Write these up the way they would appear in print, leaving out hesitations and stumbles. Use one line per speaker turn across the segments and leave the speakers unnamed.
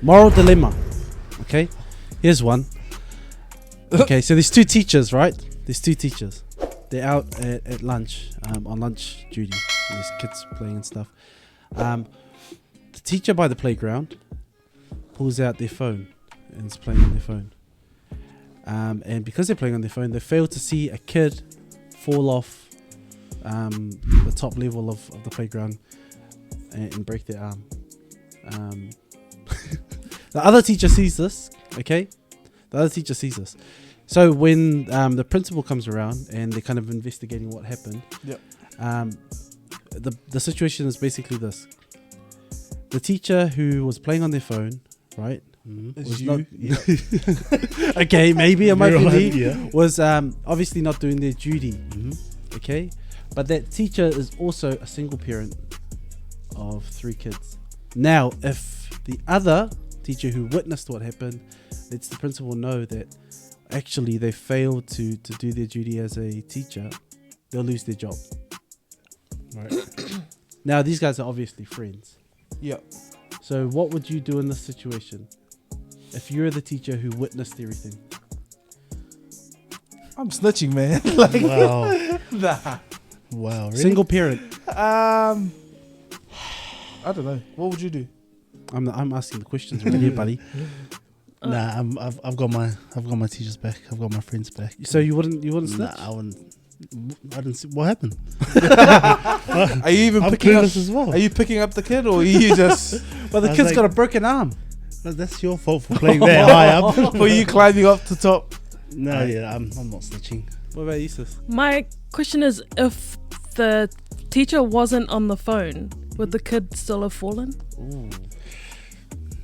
Moral dilemma. Okay, here's one. Okay, so there's two teachers, right? There's two teachers. They're out at lunch, on lunch duty. There's kids playing and stuff. The teacher by the playground pulls out their phone and is playing on their phone. And because they're playing on their phone, they fail to see a kid fall off the top level of the playground and break their arm. The other teacher sees this, okay? The other teacher sees this. So when the principal comes around and they're kind of investigating what happened, the situation is basically this. The teacher who was playing on their phone, right? Was not, okay, maybe it might be me. Was obviously not doing their duty, okay? But that teacher is also a single parent of 3 kids. Now, if the other teacher who witnessed what happened lets the principal know that actually they failed to do their duty as a teacher, they'll lose their job. Right. Now, these guys are obviously friends.
Yep.
So what would you do in this situation if you're the teacher who witnessed everything?
I'm snitching, man. Like,
Wow.
nah.
Wow. Really?
Single parent.
I don't know. What would you do?
I'm asking the questions right here, buddy.
Nah, I've got my teachers back. I've got my friends back.
So you wouldn't snitch?
Nah, I wouldn't. I didn't see what happened.
Are you even
I'm
picking up?
clueless as well.
Are you picking up the kid, or are you just
Well, the
I was
kid's
like-
got a broken arm.
Well, that's your fault for playing that high up.
for you climbing up to top?
No, yeah, I'm not snitching.
What about you, sis?
My question is, if the teacher wasn't on the phone, would the kid still have fallen?
Ooh.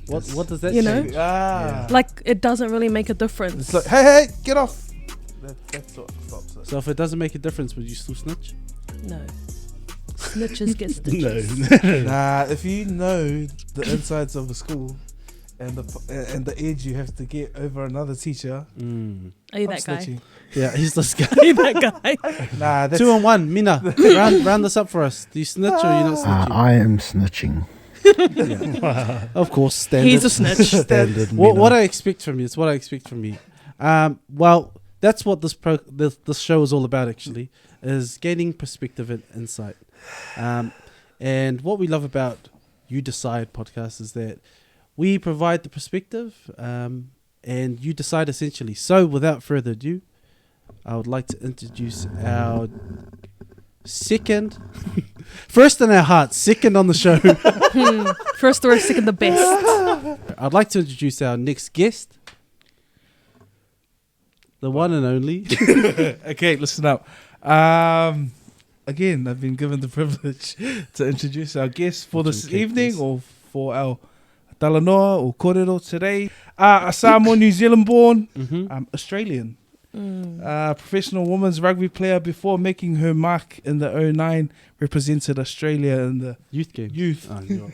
What does that
You
say?
know?
Ah.
Like, it doesn't really make a difference.
It's like, hey, get off. That's what stops it.
So if it doesn't make a difference, would you still snitch?
No. Snitches get stitches.
No.
Nah, if you know the insides of a school and the edge you have to get over another teacher,
Are you
I'm
that guy?
snitching.
Yeah, he's this guy.
Are you that guy?
Nah, that's
2 on 1. Mina, round this up for us. Do you snitch or you're not snitching?
I am snitching.
Yeah. Of course, standard.
He's a snitch.
Standard.
What I expect from you. It's what I expect from you. Well, that's what this show is all about. Actually, is gaining perspective and insight. And what we love about You Decide podcast is that we provide the perspective, and you decide essentially. So, without further ado, I would like to introduce our first in our hearts, second on the show.
First the worst, second the best.
I'd like to introduce our next guest, the one and only.
okay, listen up. Again, I've been given the privilege to introduce our guest for this evening, or for our talanoa or kōrero today. A Samoa, New Zealand born, Australian. Professional women's rugby player before making her mark in the 09, represented Australia in the
Youth game.
youth
Yeah.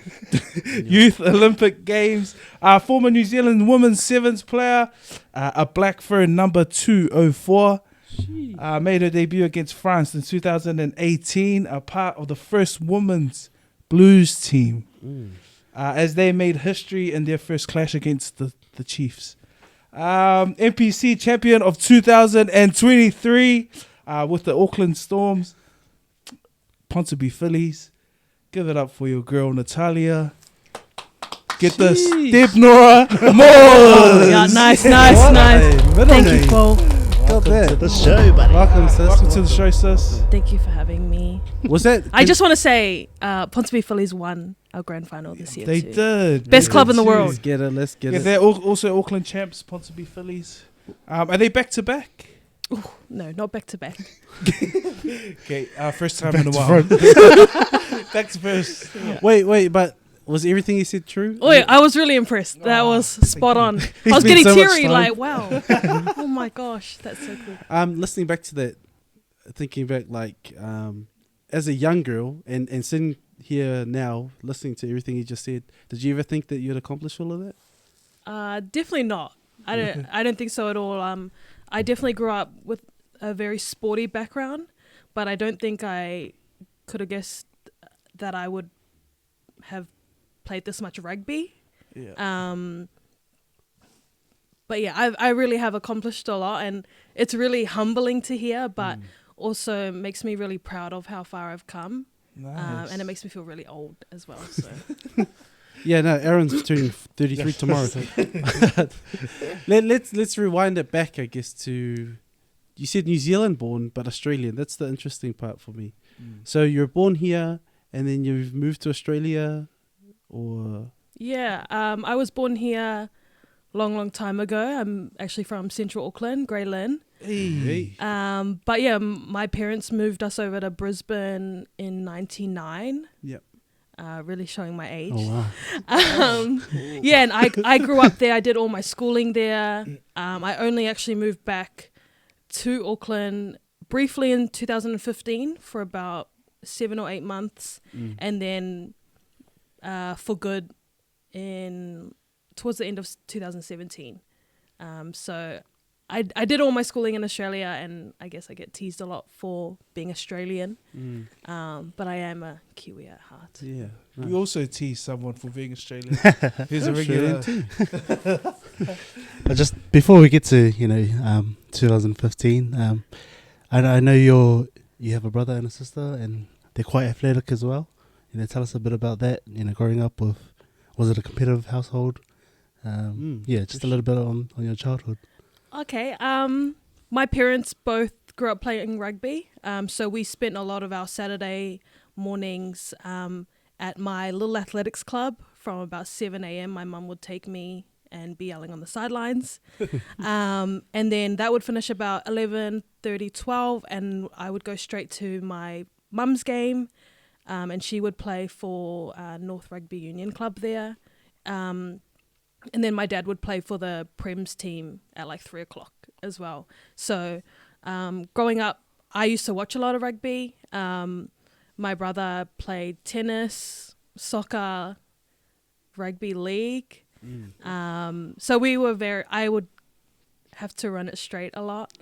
Youth Olympic Games. Former New Zealand women's sevens player, a Black Fern number 204. Made her debut against France in 2018, a part of the first women's Blues team, as they made history in their first clash against the Chiefs. NPC champion of 2023 with the Auckland Storms, Ponsonby Phillies. Give it up for your girl Natahlia. Get this, Natahlia Moors.
Yeah, nice. Thank you, Paul.
Welcome to the show, buddy.
Welcome, sis.
Welcome to the show, sis.
Thank you for having me.
Was that?
I just want to say, Ponsonby Phillies won our grand final this year
They
too.
did.
Best
They
club
did
in the
too.
world.
Let's get it. Let's get
Yeah,
it.
they're also Auckland champs, Ponsonby Phillies. Are they back to back?
No, not back to back.
Okay, first time in a while. Back to first.
Yeah.
Wait, but was everything he said true?
Oh, yeah, I was really impressed. That was spot on. I was
been
getting
so much
teary,
time.
like, wow. Oh my gosh, that's so cool.
Listening back to that, thinking back, like, as a young girl and sitting here now, listening to everything you just said, did you ever think that you'd accomplish all of that?
Definitely not. I don't think so at all. I definitely grew up with a very sporty background, but I don't think I could have guessed that I would have played this much rugby.
Yeah.
But yeah, I really have accomplished a lot, and it's really humbling to hear, but also makes me really proud of how far I've come.
Nice.
And it makes me feel really old as well. So
Yeah, no, Aaron's turning 33 tomorrow. Let's rewind it back, I guess, to, you said New Zealand born, but Australian. That's the interesting part for me. So you're born here, and then you've moved to Australia, or?
yeah, I was born here long time ago. I'm actually from Central Auckland, Grey Lynn.
Hey.
But yeah, my parents moved us over to Brisbane in 99.
Yep.
Really showing my age.
Oh wow.
Yeah, and I grew up there. I did all my schooling there. I only actually moved back to Auckland briefly in 2015 for about 7 or 8 months, and then for good towards the end of 2017. So I did all my schooling in Australia, and I guess I get teased a lot for being Australian. But I am a Kiwi at heart.
Yeah.
We also tease someone for being Australian. Who's a regular.
But just before we get to 2015, I know you have a brother and a sister, and they're quite athletic as well. Tell us a bit about that. Growing up with, was it a competitive household? Yeah, just a little bit on your childhood.
Okay. My parents both grew up playing rugby. So we spent a lot of our Saturday mornings at my little athletics club from about 7 a.m. My mum would take me and be yelling on the sidelines. And then that would finish about 11:30, 12, and I would go straight to my mum's game. And she would play for North Rugby Union Club there. And then my dad would play for the Prems team at like 3 o'clock as well. So growing up, I used to watch a lot of rugby. My brother played tennis, soccer, rugby league. So we were I would have to run it straight a lot.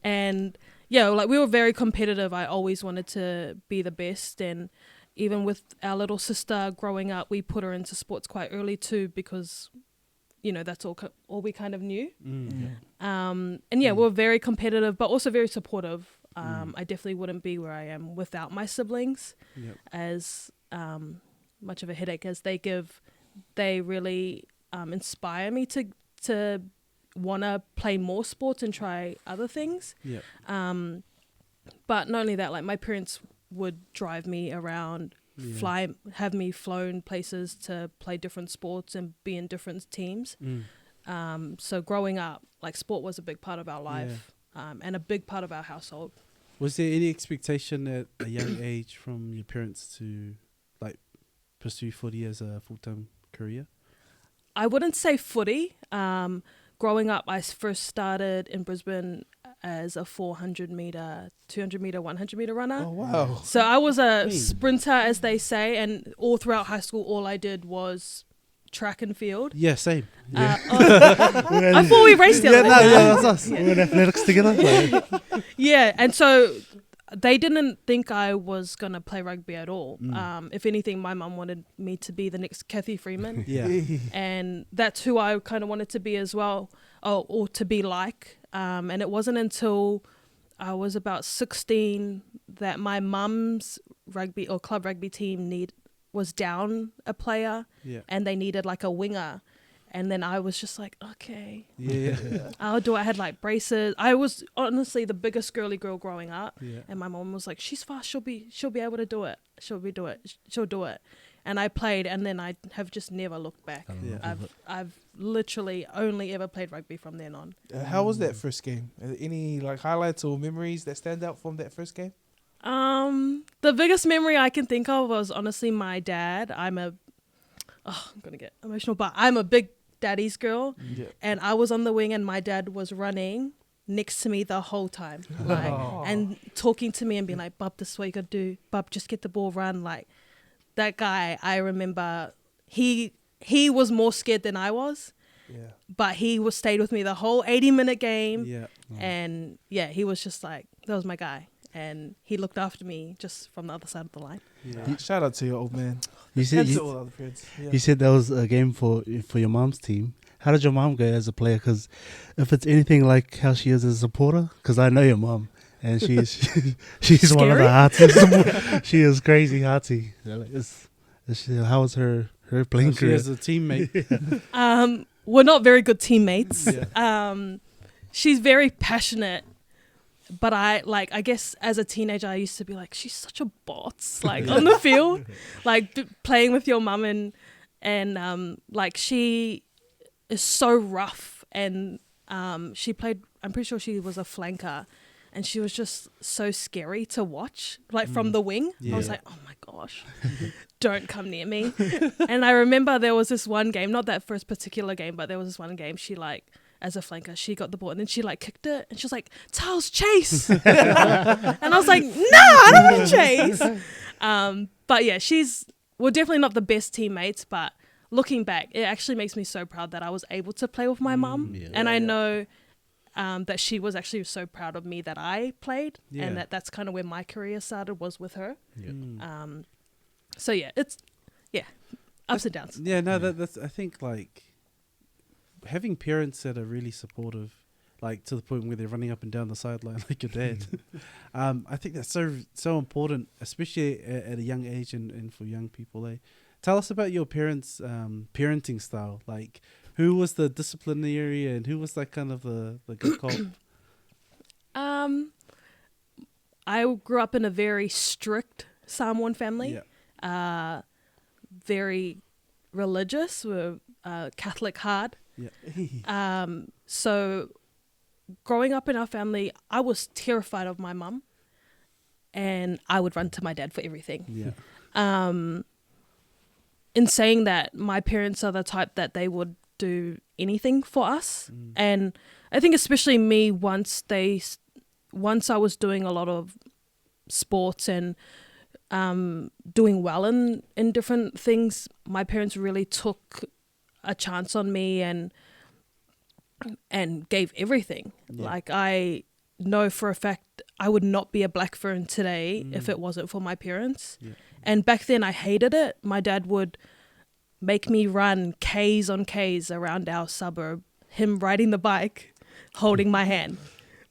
And yeah, like we were very competitive. I always wanted to be the best, and even with our little sister growing up, we put her into sports quite early too, because, that's all we kind of knew. And yeah, we're very competitive, but also very supportive. I definitely wouldn't be where I am without my siblings. As much of a headache as they give, they really inspire me to want to play more sports and try other things. But not only that, like my parents would drive me around, have me flown places to play different sports and be in different teams. So growing up, like sport was a big part of our life, and a big part of our household.
Was there any expectation at a young age from your parents to like pursue footy as a full-time career?
I wouldn't say footy. Growing up, I first started in Brisbane as a 400 meter, 200 meter, 100 meter runner.
Oh, wow.
So I was a sprinter, as they say, and all throughout high school, all I did was track and field.
Yeah, same.
I thought we raced together.
That's us. We were in athletics together.
Yeah, and so they didn't think I was going to play rugby at all. If anything, my mum wanted me to be the next Kathy Freeman. And that's who I kind of wanted to be as well, or to be like. And it wasn't until I was about 16 that my mum's rugby or club rugby team was down a player, and they needed like a winger. And then I was just like, okay, I'll do it. I had like braces. I was honestly the biggest girly girl growing up. And my mom was like, she's fast. She'll be able to do it. She'll do it. And I played, and then I have just never looked back. I've literally only ever played rugby from then on.
How was that first game? Any like highlights or memories that stand out from that first game?
The biggest memory I can think of was honestly my dad. I'm gonna get emotional, but I'm a big daddy's girl, and I was on the wing, and my dad was running next to me the whole time, and talking to me and being like, "Bub, this is what you gotta do. Bub, just get the ball, run." Like that guy, I remember he was more scared than I was, but he stayed with me the whole 80-minute game, and he was just like, that was my guy. and he looked after me just from the other side of the line.
Yeah. Shout out to your old man.
You said
And to all the other friends.
you said that was a game for your mom's team. How did your mom go as a player? Because if it's anything like how she is as a supporter, because I know your mom, and she's one of the heartiest. She is crazy hearty. How was her playing career?
She has a teammate.
We're not very good teammates.
Yeah.
She's very passionate, but I guess as a teenager I used to be like, she's such a boss, like on the field, like playing with your mum, and like she is so rough, and she played, I'm pretty sure she was a flanker, and she was just so scary to watch, like from the wing. I was like, oh my gosh, don't come near me. And I remember there was this one game, not that first particular game, but there was this one game she like, as a flanker, she got the ball and then she like kicked it and she was like, Charles, chase. And I was like, no, I don't want to chase. But yeah, we're definitely not the best teammates, but looking back, it actually makes me so proud that I was able to play with my mum. And I know that she was actually so proud of me that I played, and that's kind of where my career started, was with her. So yeah, it's ups and downs.
Yeah, no, that's I think like having parents that are really supportive, like to the point where they're running up and down the sideline like your dad. I think that's so important, especially at a young age and for young people. Tell us about your parents' parenting style. Like, who was the disciplinary and who was like kind of the good cop?
I grew up in a very strict Samoan family. Very religious. We're Catholic hard. So growing up in our family, I was terrified of my mum, and I would run to my dad for everything. In saying that, my parents are the type that they would do anything for us. And I think especially me, once I was doing a lot of sports and doing well in different things, my parents really took a chance on me and gave everything. Like, I know for a fact I would not be a Black Fern today if it wasn't for my parents. And back then I hated it. My dad would make me run Ks on Ks around our suburb, him riding the bike, holding my hand.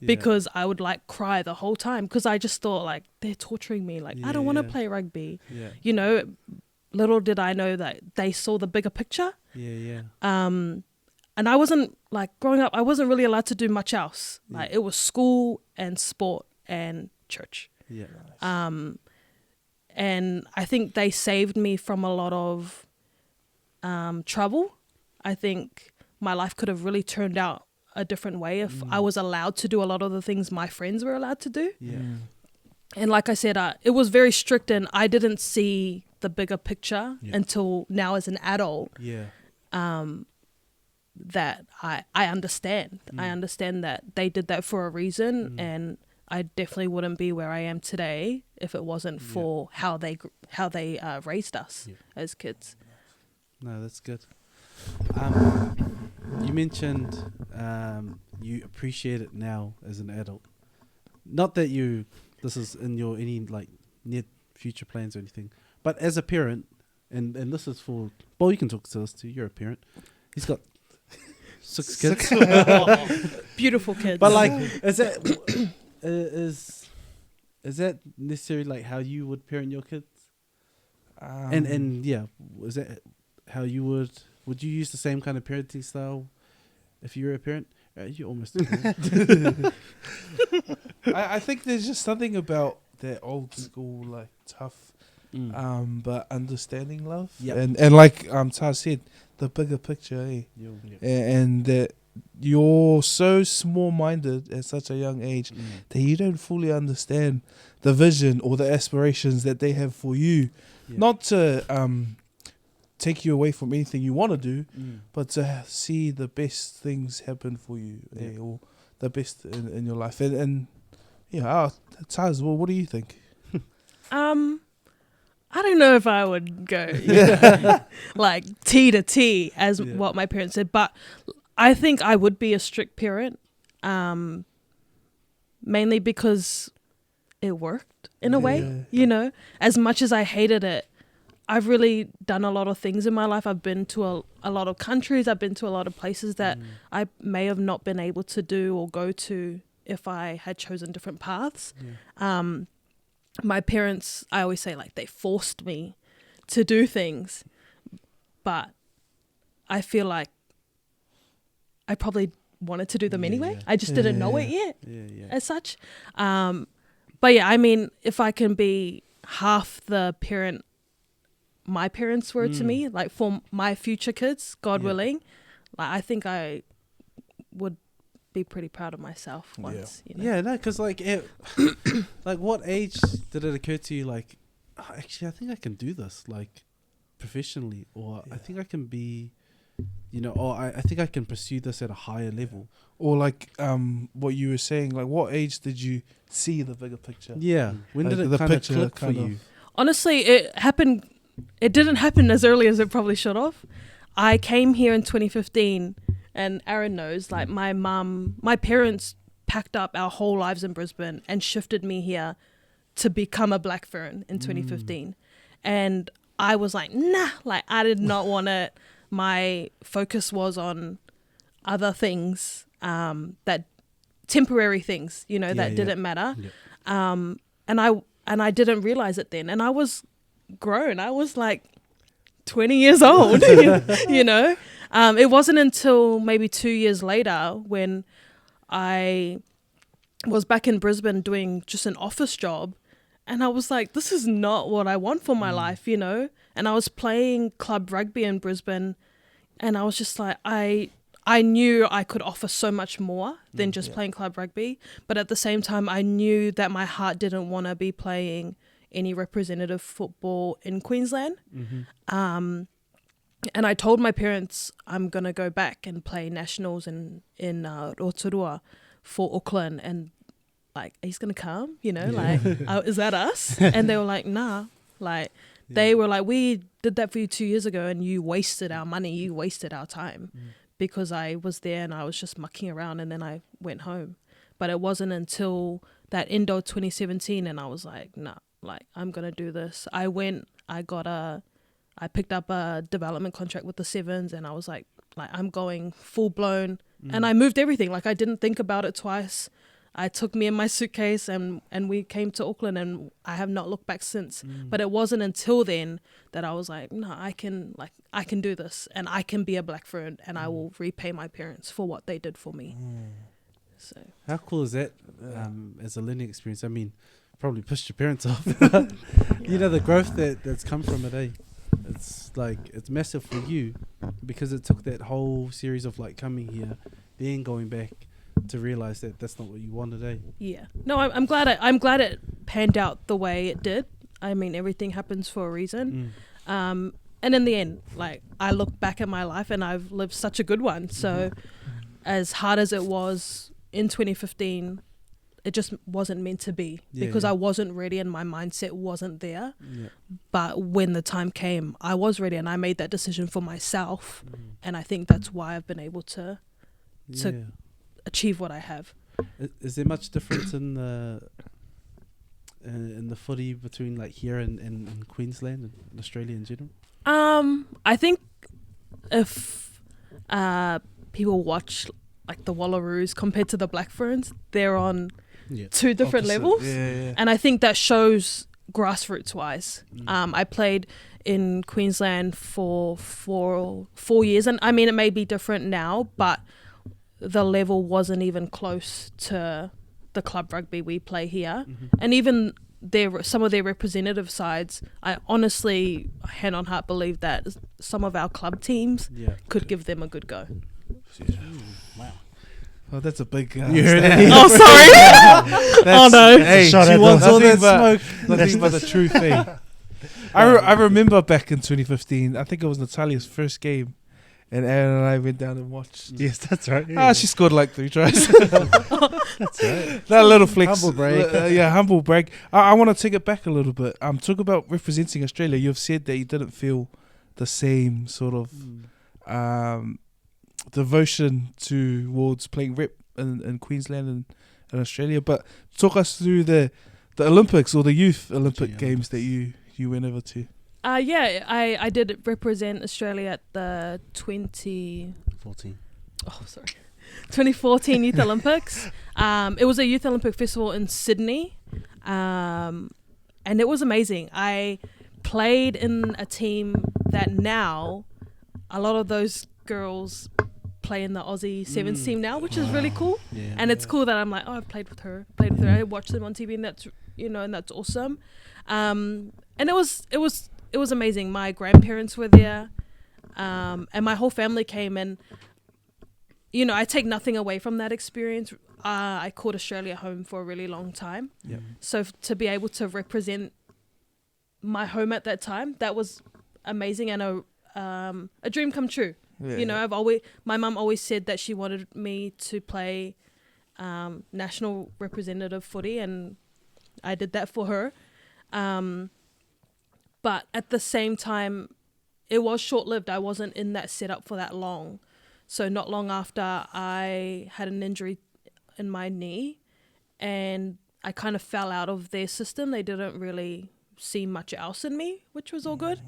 Because I would like cry the whole time, because I just thought like, they're torturing me. Like, I don't want to play rugby. You know, little did I know that they saw the bigger picture. And I wasn't, like, growing up, I wasn't really allowed to do much else. Like, it was school and sport and church. And I think they saved me from a lot of trouble. I think my life could have really turned out a different way if I was allowed to do a lot of the things my friends were allowed to do. And like I said, it was very strict, and I didn't see the bigger picture until now as an adult. That I understand. I understand that they did that for a reason, and I definitely wouldn't be where I am today if it wasn't for how they raised us as kids.
No, that's good. You mentioned you appreciate it now as an adult. Not that this is in your any like near future plans or anything, but as a parent, and this is for, well, you can talk to us too. You're a parent. He's got 6 kids.
Beautiful kids.
But like, is that necessarily like how you would parent your kids? And yeah, is that how you would you use the same kind of parenting style if you were a parent? You almost a parent.
I think there's just something about that old school, like, tough but understanding love. And like Taz said, the bigger picture, and that you're so small-minded at such a young age that you don't fully understand the vision or the aspirations that they have for you. Not to take you away from anything you want to do, but to see the best things happen for you, or the best in your life. And Taz, well, what do you think?
I don't know if I would go like T to T as what my parents said, but I think I would be a strict parent, mainly because it worked in a way, you know. As much as I hated it, I've really done a lot of things in my life. I've been to a lot of countries. I've been to a lot of places that I may have not been able to do or go to if I had chosen different paths. My parents, I always say, like, they forced me to do things, but I feel like I probably wanted to do them anyway. I just didn't know it yet as such. But yeah, I mean, if I can be half the parent my parents were to me, like for my future kids, God willing, like I think I would be pretty proud of myself once. You know?
Yeah, no, because like, like, what age did it occur to you? Like, oh, actually, I think I can do this, like, professionally, or I think I can be, you know, or I think I can pursue this at a higher level.
Or like, what you were saying, like, what age did you see the bigger picture?
Yeah, when
like
did it kind of click for you?
Honestly, it happened. It didn't happen as early as it probably should have. I came here in 2015, and Aaron knows, like, my parents packed up our whole lives in Brisbane and shifted me here to become a Black Fern in 2015. And I was like, nah, like, I did not want it. My focus was on other things, that temporary things, you know, that didn't matter. And I didn't realize it then. And I was grown. I was like 20 years old, you know. It wasn't until maybe 2 years later when I was back in Brisbane doing just an office job, and I was like, this is not what I want for my life, you know. And I was playing club rugby in Brisbane, and I was just like, I knew I could offer so much more than just playing club rugby. But at the same time, I knew that my heart didn't want to be playing any representative football in Queensland. And I told my parents I'm going to go back and play nationals in Rotorua for Auckland. And like, he's going to come, you know, like, is that us? And they were like, nah, like, they were like, we did that for you 2 years ago and you wasted our money, you wasted our time. Because I was there and I was just mucking around, and then I went home. But it wasn't until that end of 2017 and I was like, nah, like, I'm going to do this. I picked up a development contract with the Sevens, and I was like, I'm going full blown. And I moved everything. Like, I didn't think about it twice. I took me and my suitcase and we came to Auckland, and I have not looked back since. But it wasn't until then that I was like, no, I can do this, and I can be a Black Fern, and I will repay my parents for what they did for me. So
how cool is that as a learning experience? I mean, probably pushed your parents off. You know, the growth that's come from it, eh? It's like, it's massive for you because it took that whole series of like coming here, then going back to realize that that's not what you wanted, eh? Yeah.
No, I'm glad it panned out the way it did. I mean, everything happens for a reason. And in the end, like, I look back at my life and I've lived such a good one. So as hard as it was in 2015, it just wasn't meant to be because I wasn't ready and my mindset wasn't there. But when the time came, I was ready, and I made that decision for myself. And I think that's why I've been able to achieve what I have.
Is there much difference in the footy between like here and Queensland and Australia in general?
I think if people watch like the Wallaroos compared to the Black Ferns, they're on two different levels. And I think that shows grassroots wise. I played in Queensland for 4 years, and I mean, it may be different now, but the level wasn't even close to the club rugby we play here. And even some of their representative sides, I honestly, hand on heart, believe that some of our club teams could give them a good go.
Wow. Oh, that's a big...
oh, sorry. Oh, no.
Hey, she wants all that smoke. Nothing but the true thing. I remember back in 2015, I think it was Natahlia's first game, and Aaron and I went down and watched.
Yes, that's right.
She scored like 3 tries.
That's right.
That little flex.
Humble brag.
Humble brag. I want to take it back a little bit. Talk about representing Australia. You've said that you didn't feel the same sort of devotion towards playing rep in Queensland and Australia. But talk us through the the Olympics or the youth Olympic
Yeah.
games that you went over to?
Yeah, I did represent Australia at the 2014 Youth Olympics. It was a Youth Olympic festival in Sydney, and it was amazing. I played in a team that now a lot of those girls play in the Aussie Sevens team now, which is really cool.
Yeah.
And it's cool that I'm like, oh, I've played with her. I watched them on TV, and that's and that's awesome. And it was amazing. My grandparents were there, and my whole family came, and I take nothing away from that experience. I called Australia home for a really long time.
Yeah.
So to be able to represent my home at that time, that was amazing and a dream come true.
Yeah.
My mum always said that she wanted me to play national representative footy, and I did that for her. But at the same time, it was short-lived. I wasn't in that setup for that long. So not long after, I had an injury in my knee, and I kind of fell out of their system. They didn't really see much else in me, which was all good.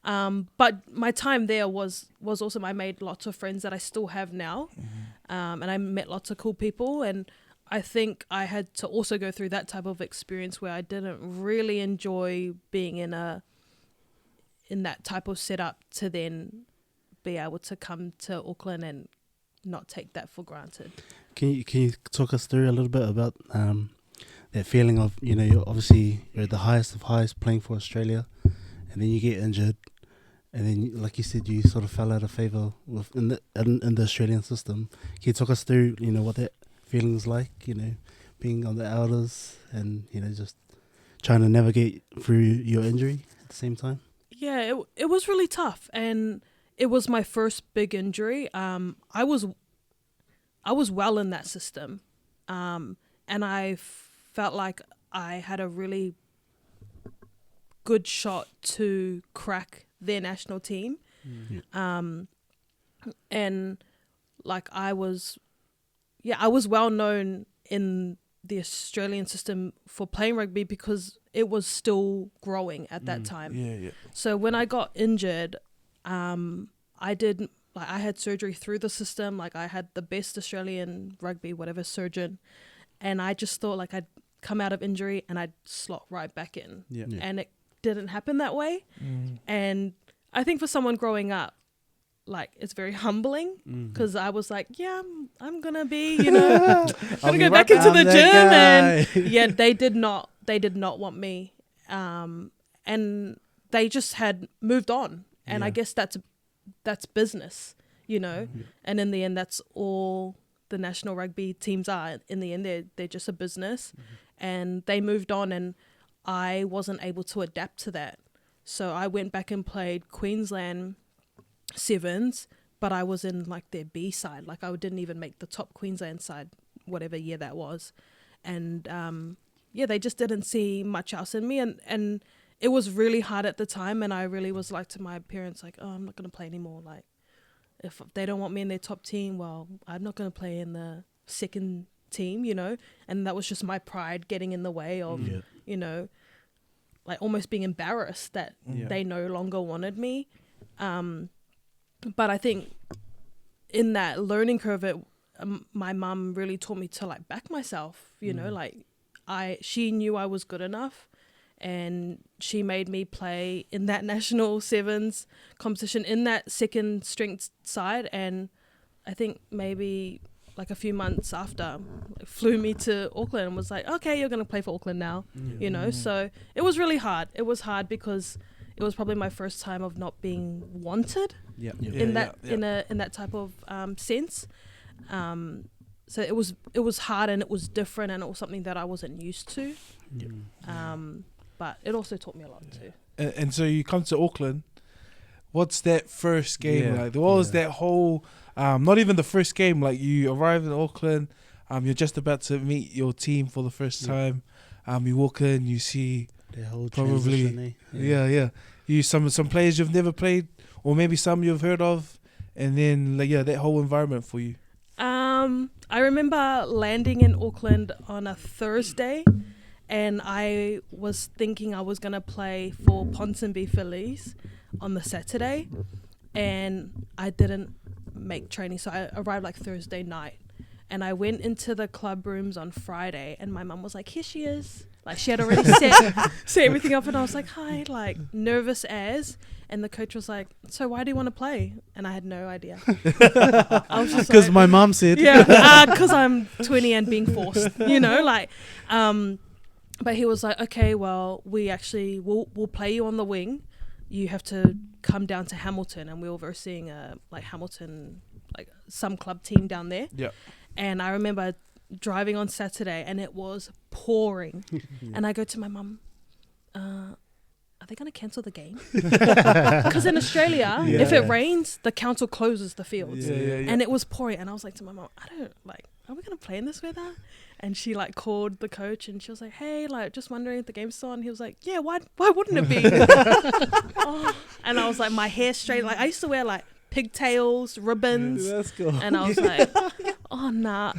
But my time there was awesome. I made lots of friends that I still have now, and I met lots of cool people. And I think I had to also go through that type of experience where I didn't really enjoy being in that type of setup to then be able to come to Auckland and not take that for granted.
Can you talk us through a little bit about that feeling of you're at the highest of highs playing for Australia, and then you get injured, and then like you said, you sort of fell out of favour in the Australian system. Can you talk us through what that feeling is like, being on the outers and just trying to navigate through your injury at the same time?
Yeah, it was really tough, and it was my first big injury. I was well in that system, and I felt like I had a really good shot to crack their national team. And like I was well known in the Australian system for playing rugby because it was still growing at that time.
Yeah.
So when I got injured, I had surgery through the system. Like I had the best Australian rugby, whatever surgeon. And I just thought like I'd come out of injury and I'd slot right back in.
Yeah.
And it didn't happen that way. And I think for someone growing up, like it's very humbling because I was like, yeah, I'm gonna be, gonna go back into the gym, and yeah, they did not want me, and they just had moved on, and I guess that's business, and in the end, that's all the national rugby teams are. In the end, they're just a business, and they moved on, and I wasn't able to adapt to that, so I went back and played Queensland Sevens, but I was in like their B side. Like I didn't even make the top Queensland side, whatever year that was. And they just didn't see much else in me, and it was really hard at the time. And I really was like to my parents, like, oh, I'm not going to play anymore. Like if they don't want me in their top team, well, I'm not going to play in the second team, and that was just my pride getting in the way of, like almost being embarrassed that they no longer wanted me. But I think in that learning curve, my mum really taught me to like back myself, like she knew I was good enough, and she made me play in that national sevens competition in that second strength side. And I think maybe like a few months after, flew me to Auckland and was like, okay, you're going to play for Auckland now, so it was really hard. It was hard because it was probably my first time of not being wanted in that type of sense. So it was hard, and it was different, and it was something that I wasn't used to. But it also taught me a lot too.
And so you come to Auckland. What's that first game like? What was that whole? Not even the first game. Like you arrive in Auckland. You're just about to meet your team for the first time. You walk in, you see
The whole
probably you some players you've never played, or maybe some you've heard of, and then that whole environment for you.
I remember landing in Auckland on a Thursday, and I was thinking I was going to play for Ponsonby Phillies on the Saturday, and I didn't make training, so I arrived like Thursday night, and I went into the club rooms on Friday, and my mum was like, here she is. Like, she had already set everything up, and I was like, hi, like, nervous as. And the coach was like, so why do you want to play? And I had no idea. I was just
Because
like,
my mum said.
yeah, because I'm 20 and being forced, you know, like, but he was like, okay, well, we'll play you on the wing. You have to come down to Hamilton, and we were versing like Hamilton, like some club team down there.
Yeah.
And I remember driving on Saturday, and it was pouring. And I go to my mum, are they going to cancel the game? Because in Australia, if it rains, the council closes the fields. And it was pouring. And I was like to my mum, are we going to play in this weather? And she like called the coach, and she was like, hey, like, just wondering if the game's still on. He was like, yeah, why wouldn't it be? And I was like, my hair straight. Like, I used to wear like pigtails, ribbons.
That's cool.
And I was like, oh, nah.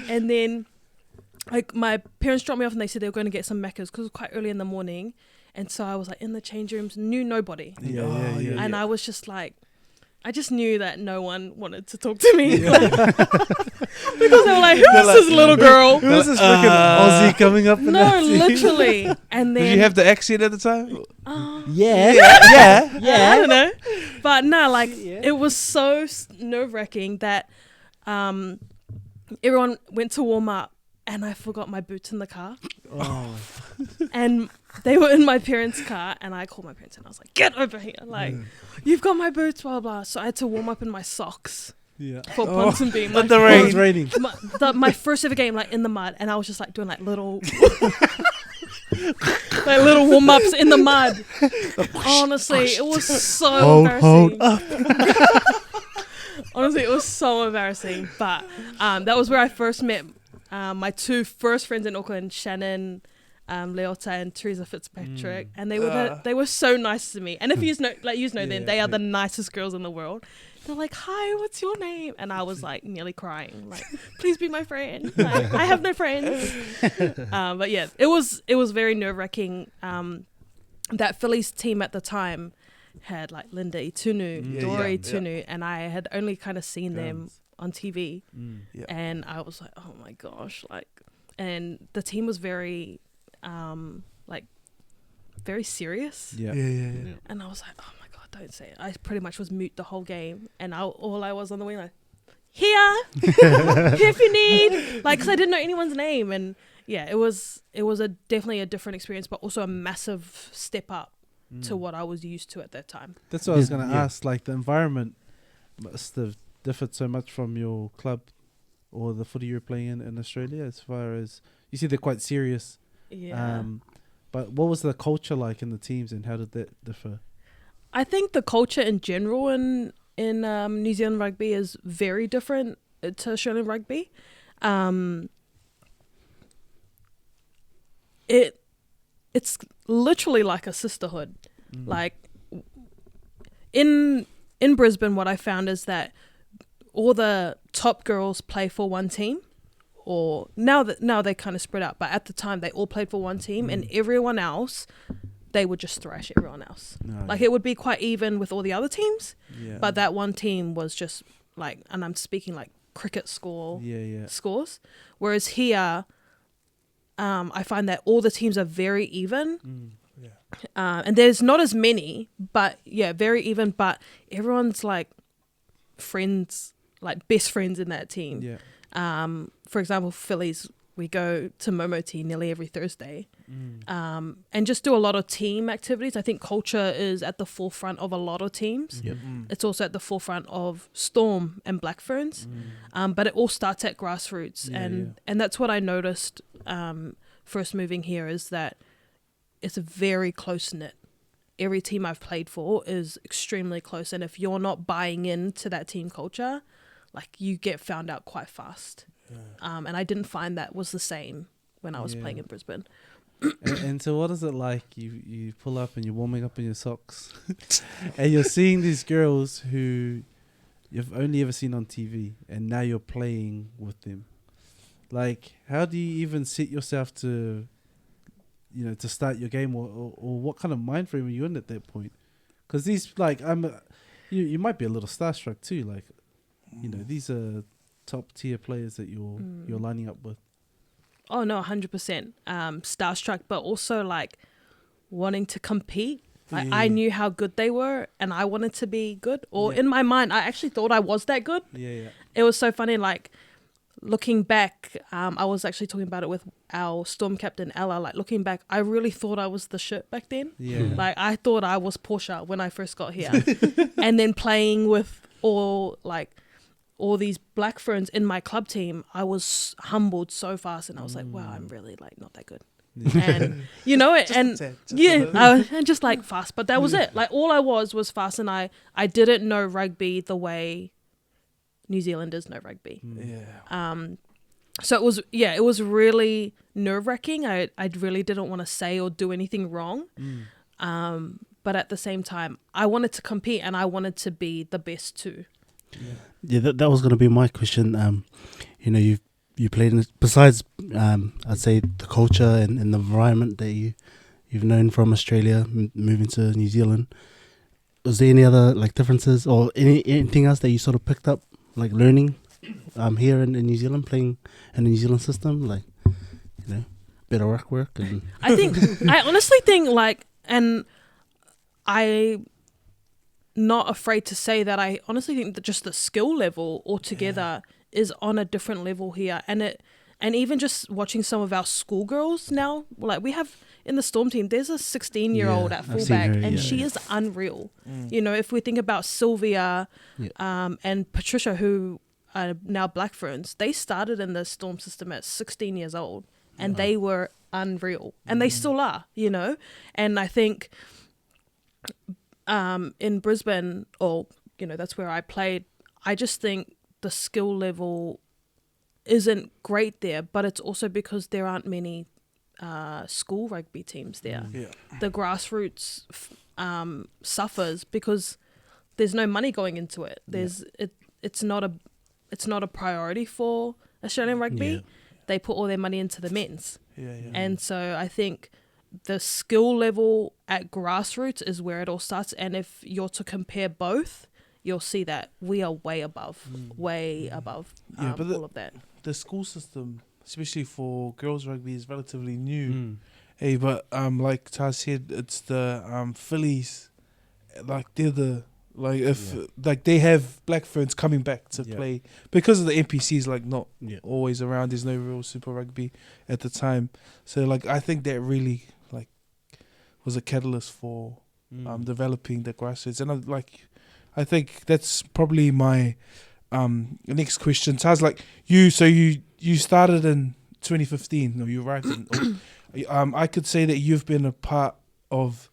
And then like my parents dropped me off, and they said they were going to get some Maccas because it was quite early in the morning. And so I was like in the change rooms, knew nobody. And I was just like, I just knew that no one wanted to talk to me. Because they were like, who's this little girl?
Who's this freaking Aussie coming up?
No, literally. And then,
did you have the accent at the time?
Yeah.
I don't know. But no, like, it was so nerve-wracking that everyone went to warm up, and I forgot my boots in the car. And they were in my parents' car, and I called my parents, and I was like, get over here. Like, you've got my boots, blah, blah. So I had to warm up in my socks for Ponsonby.
In the rain.
It was raining.
My first ever game, like, in the mud, and I was just, like, doing, like, little... like, little warm-ups in the mud. Honestly, it was so embarrassing.
Hold up.
Honestly, it was so embarrassing. But that was where I first met my two first friends in Auckland, Shannon Leota and Theresa Fitzpatrick, and they were so nice to me. And if you know them, they are the nicest girls in the world. They're like, hi, what's your name? And I was like nearly crying, like, please be my friend. Like, I have no friends. But yeah, it was very nerve-wracking. That Phillies team at the time had like Linda Itunu, Dory Itunu, and I had only kind of seen them on TV. And I was like, oh my gosh, like, and the team was very like very serious. And I was like, oh my god, don't say it. I pretty much was mute the whole game, and all I was on the wing, like, here if you need, like, because I didn't know anyone's name. And yeah, it was definitely a different experience, but also a massive step up to what I was used to at that time.
That's what I was going to ask. Like, the environment must have differed so much from your club or the footy you were playing in Australia, as far as, you see, they're quite serious. But what was the culture like in the teams, and how did that differ?
I think the culture in general in New Zealand rugby is very different to Australian rugby. It's literally like a sisterhood. Like, in Brisbane, what I found is that all the top girls play for one team, or now they kind of spread out, but at the time they all played for one team, and everyone else, they would just thrash everyone else. Like, it would be quite even with all the other teams, but that one team was just like, and I'm speaking like cricket scores. Whereas here, I find that all the teams are very even. And there's not as many, but very even, but everyone's like friends, like best friends in that team. For example, Phillies, we go to Momoti nearly every Thursday, and just do a lot of team activities. I think culture is at the forefront of a lot of teams. It's also at the forefront of Storm and Black Ferns, but it all starts at grassroots. And that's what I noticed first moving here, is that it's very close-knit. Every team I've played for is extremely close, and if you're not buying into that team culture, like, you get found out quite fast. And I didn't find that was the same when I was playing in Brisbane.
and so what is it like? You pull up and you're warming up in your socks and you're seeing these girls who you've only ever seen on TV, and now you're playing with them. Like, how do you even set yourself to to start your game, or what kind of mind frame are you in at that point? Because these, like, you might be a little starstruck too. Like, these are top tier players that you're lining up with.
Oh no, 100%. Starstruck, but also like wanting to compete. Like, I knew how good they were, and I wanted to be good. Or in my mind, I actually thought I was that good.
Yeah.
It was so funny. Like, looking back, I was actually talking about it with our Storm captain Ella. Like, looking back, I really thought I was the shit back then.
Yeah.
Like, I thought I was Portia when I first got here, and then playing with all these Black Ferns in my club team, I was humbled so fast, and I was like, wow, I'm really like not that good. And and just like fast, but that was it. Like, all I was fast, and I didn't know rugby the way New Zealanders know rugby. So it was really nerve-wracking. I really didn't want to say or do anything wrong, but at the same time I wanted to compete, and I wanted to be the best too.
That was going to be my question. You played in, besides I'd say the culture and the environment that you've known from Australia, moving to New Zealand, was there any other like differences or anything else that you sort of picked up, like learning here in New Zealand, playing in the New Zealand system, like better ruck work? And
I honestly think, like, and I not afraid to say that I honestly think that just the skill level altogether is on a different level here, and even just watching some of our schoolgirls now, like we have in the Storm team, there's a 16-year-old at fullback, and she is unreal. If we think about Sylvia and Patricia, who are now Black Ferns, they started in the Storm system at 16 years old, and they were unreal, and they still are, and I think in Brisbane, or that's where I played, I just think the skill level isn't great there, but it's also because there aren't many school rugby teams there. The grassroots suffers because there's no money going into it. It's not a priority for Australian rugby. They put all their money into the men's, and so I think the skill level at grassroots is where it all starts. And if you're to compare both, you'll see that we are way above all of that.
The school system, especially for girls rugby, is relatively new. But like Taz said, it's the fillies, like they're the like they have Black Ferns coming back to play because of the NPCs, like not always around. There's no real Super Rugby at the time, so like I think that really like was a catalyst for developing the grassroots, and I think that's probably my next question. Taz, like you started in 2015, or you arrived in. I could say that you've been a part of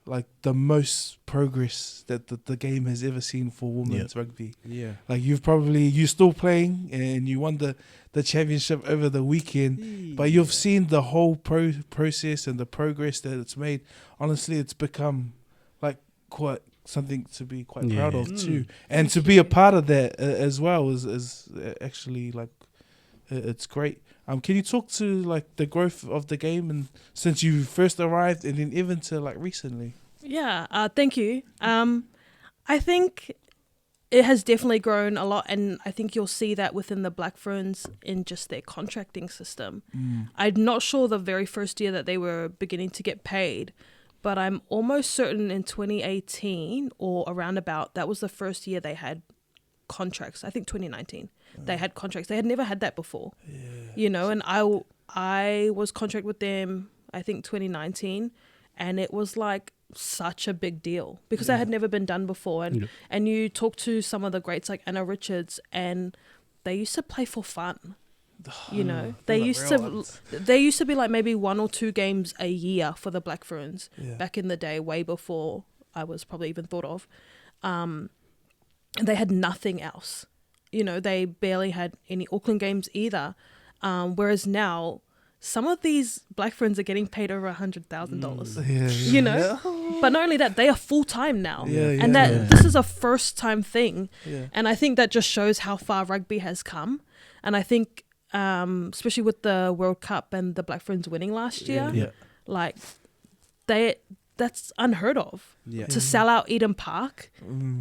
like the most progress that the game has ever seen for women's rugby. Like you're still playing, and you won the championship over the weekend, but you've seen the whole process and the progress that it's made. Honestly, it's become like quite something to be quite proud of too, and to be a part of that as well is actually like it's great. Can you talk to like the growth of the game, and since you first arrived, and then even to like recently?
Thank you. I think it has definitely grown a lot, and I think you'll see that within the Black Ferns in just their contracting system. I'm not sure the very first year that they were beginning to get paid, but I'm almost certain in 2018 or around about, that was the first year they had contracts. I think 2019 they had contracts. They had never had that before, and I was contract with them, I think 2019, and it was like such a big deal because that had never been done before. And you talk to some of the greats like Anna Richards, and they used to play for fun. They used to be like maybe 1 or 2 games a year for the Black Ferns back in the day, way before I was probably even thought of. They had nothing else. They barely had any Auckland games either. Whereas now, some of these Black Ferns are getting paid over $100,000. But not only that, they are full time now, and this is a first time thing. And I think that just shows how far rugby has come. And I think, especially with the World Cup and the Black Ferns winning last year, like that's unheard of.
Yeah.
To sell out Eden Park,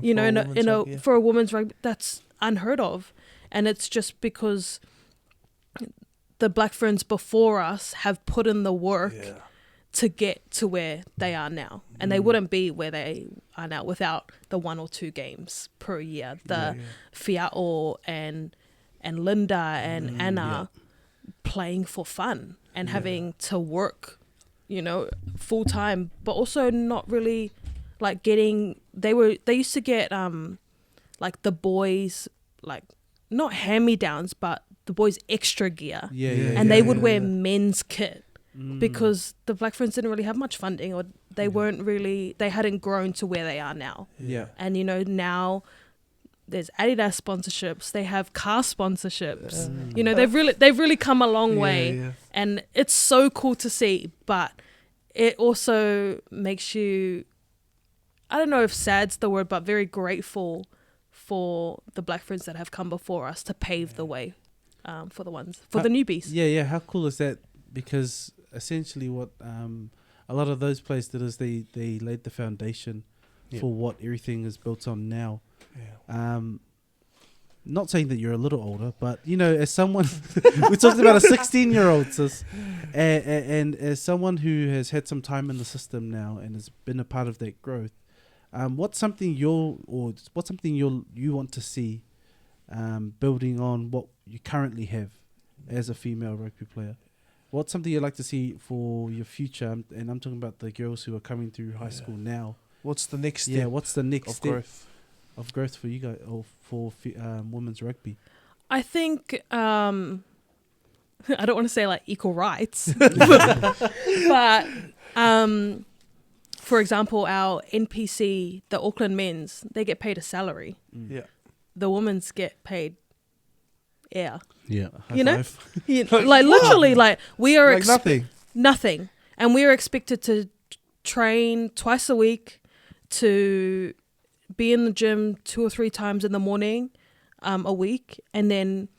you know, for a women's rugby, that's unheard of. And it's just because the Black Ferns before us have put in the work to get to where they are now. And they wouldn't be where they are now without the 1 or 2 games per year. The Fia'o and Linda and Anna playing for fun and having to work, you know, full time, but also not really like getting, they used to get like the boys, like not hand-me-downs, but the boys extra gear. And they would wear men's kit because the Black Ferns didn't really have much funding, or they they hadn't grown to where they are now. And you know, now there's Adidas sponsorships, they have car sponsorships. You know, they've really come a long way. And it's so cool to see, but it also makes you, I don't know if sad's the word, but very grateful for the Black Ferns that have come before us to pave the way for the newbies.
How cool is that? Because essentially what a lot of those players did is they laid the foundation for what everything is built on now. Not saying that you're a little older, but you know, as someone we talked about a 16-year-old, sis, and as someone who has had some time in the system now and has been a part of that growth, what's something you want to see building on what you currently have as a female rugby player? What's something you'd like to see for your future? And I'm talking about the girls who are coming through high school now.
What's the next step?
Yeah, what's the next step
growth?
Of growth for you guys, or for women's rugby?
I think I don't want to say like equal rights, but for example, our NPC, the Auckland men's, they get paid a salary. The women's get paid you know, like literally, like we are
like
nothing, and we are expected to train twice a week, to be in the gym 2 or 3 times in the morning a week, and then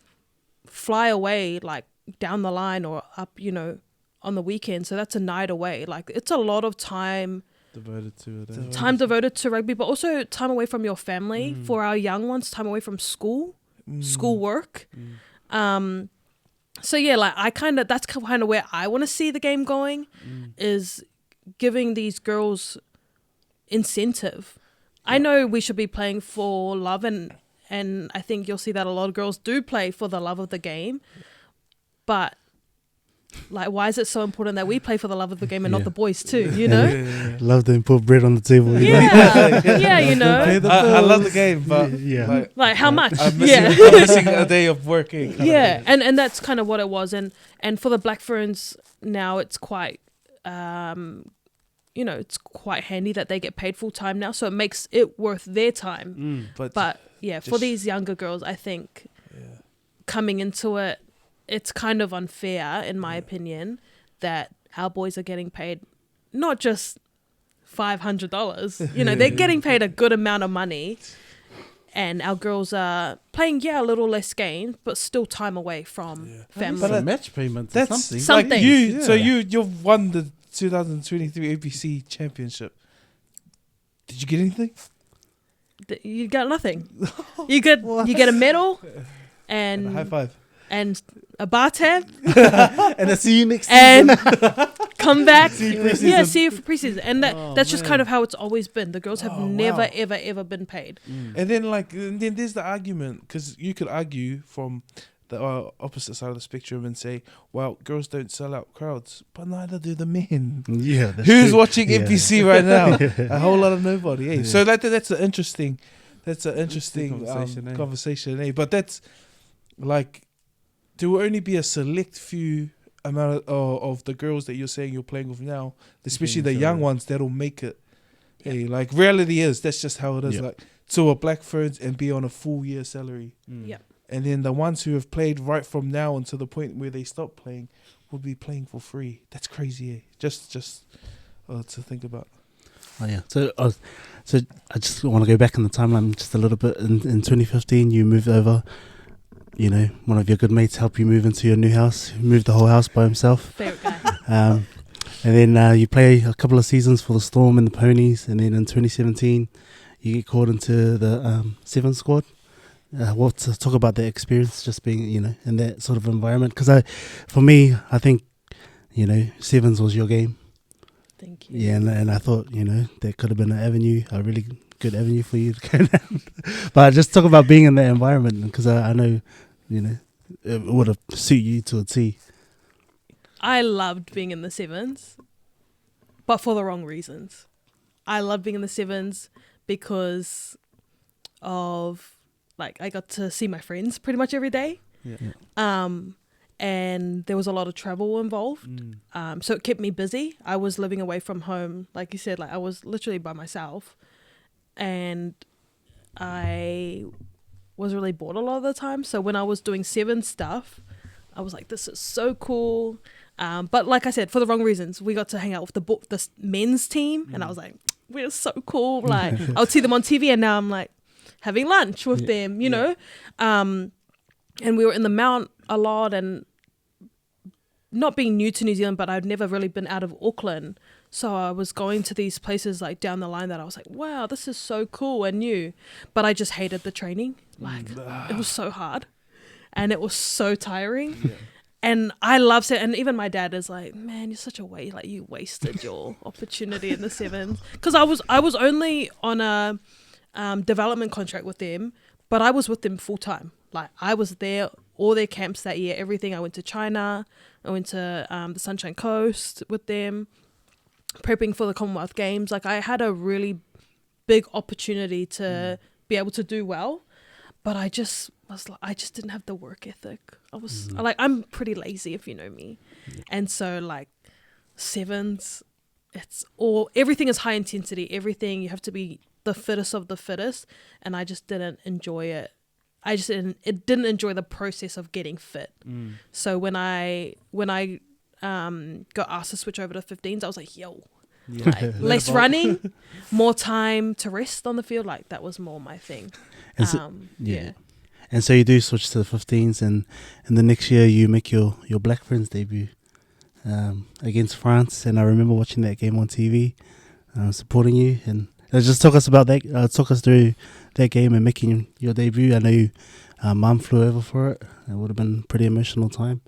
fly away like down the line or up, you know, on the weekend. So that's a night away. Like it's a lot of time devoted to rugby, but also time away from your family. For our young ones, time away from school work. So yeah, like that's kind of where I want to see the game going, is giving these girls incentive. I know we should be playing for love, and I think you'll see that a lot of girls do play for the love of the game. But like, why is it so important that we play for the love of the game and not the boys too? You know,
love them, put bread on the table.
Yeah, you know.
I love the game, but
like how much?
I'm missing a day of working.
And that's kind of what it was. And for the Black Ferns now, it's quite. You know, it's quite handy that they get paid full time now, so it makes it worth their time. But yeah, for these younger girls, I think coming into it, it's kind of unfair, in my opinion, that our boys are getting paid not just $500. You know, they're getting paid a good amount of money, and our girls are playing a little less games, but still time away from family.
But match payments,
that's
something.
Like so you've won the 2023 ABC Championship. Did you get anything?
You got nothing. You get a medal and
a high five
and a bar tab
and a see you next season.
And come back. See you for preseason. And that's just kind of how it's always been. The girls have never ever been paid.
And then there's the argument, because you could argue from the opposite side of the spectrum and say, well, girls don't sell out crowds, but neither do the men.
Yeah, that's
who's
true.
watching NPC right now? A whole lot of nobody. Eh? So that's an interesting conversation. But that's like, there will only be a select few amount of the girls that you're saying you're playing with now, especially the young ones, that'll make it. Hey, like reality is that's just how it is. Like, to a Black Ferns and be on a full year salary. And then the ones who have played right from now until the point where they stop playing will be playing for free. That's crazy, eh? Just to think about.
Oh yeah. So I just want to go back in the timeline just a little bit. In 2015, you moved over. You know, one of your good mates helped you move into your new house. He moved the whole house by himself.
Favorite guy.
And then you play a couple of seasons for the Storm and the Ponies, and then in 2017 you get called into the Sevens squad. What to talk about that experience, just being, you know, in that sort of environment? Because for me, I think, you know, Sevens was your game.
Thank you.
Yeah, and I thought, you know, that could have been an avenue, a really good avenue for you to go down. But just talk about being in that environment, because I know, you know, it would have suited you to a T.
I loved being in the Sevens, but for the wrong reasons. I loved being in the Sevens because of, like, I got to see my friends pretty much every day.
Yeah.
And there was a lot of travel involved. So it kept me busy. I was living away from home. Like you said, like I was literally by myself. And I was really bored a lot of the time. So when I was doing Seven stuff, I was like, this is so cool. But like I said, for the wrong reasons. We got to hang out with the men's team. And I was like, we're so cool. Like I would see them on TV, and now I'm like having lunch with them, you know. And we were in the Mount a lot, and not being new to New Zealand, but I'd never really been out of Auckland. So I was going to these places like down the line that I was like, wow, this is so cool and new. But I just hated the training. Like it was so hard and it was so tiring. Yeah. And I loved it. And even my dad is like, man, you're such a waste. Like you wasted your opportunity in the Sevens. Because I was only on a development contract with them, but I was with them full time. Like I was there, all their camps that year, everything. I went to China. I went to the Sunshine Coast with them, prepping for the Commonwealth Games. Like I had a really big opportunity to be able to do well, but I just didn't have the work ethic. I was like, I'm pretty lazy if you know me. And so like Sevens, everything is high intensity. Everything, you have to be the fittest of the fittest. And I just didn't enjoy it. I just didn't enjoy the process of getting fit. So when I got asked to switch over to 15s, I was like, yo, like, less running, more time to rest on the field. Like that was more my thing.
And so, and so you do switch to the 15s, and the next year you make your Black Ferns debut against France. And I remember watching that game on TV, supporting you, and just talk us about that. Talk us through that game and making your debut. I know Mum flew over for it. It would have been a pretty emotional time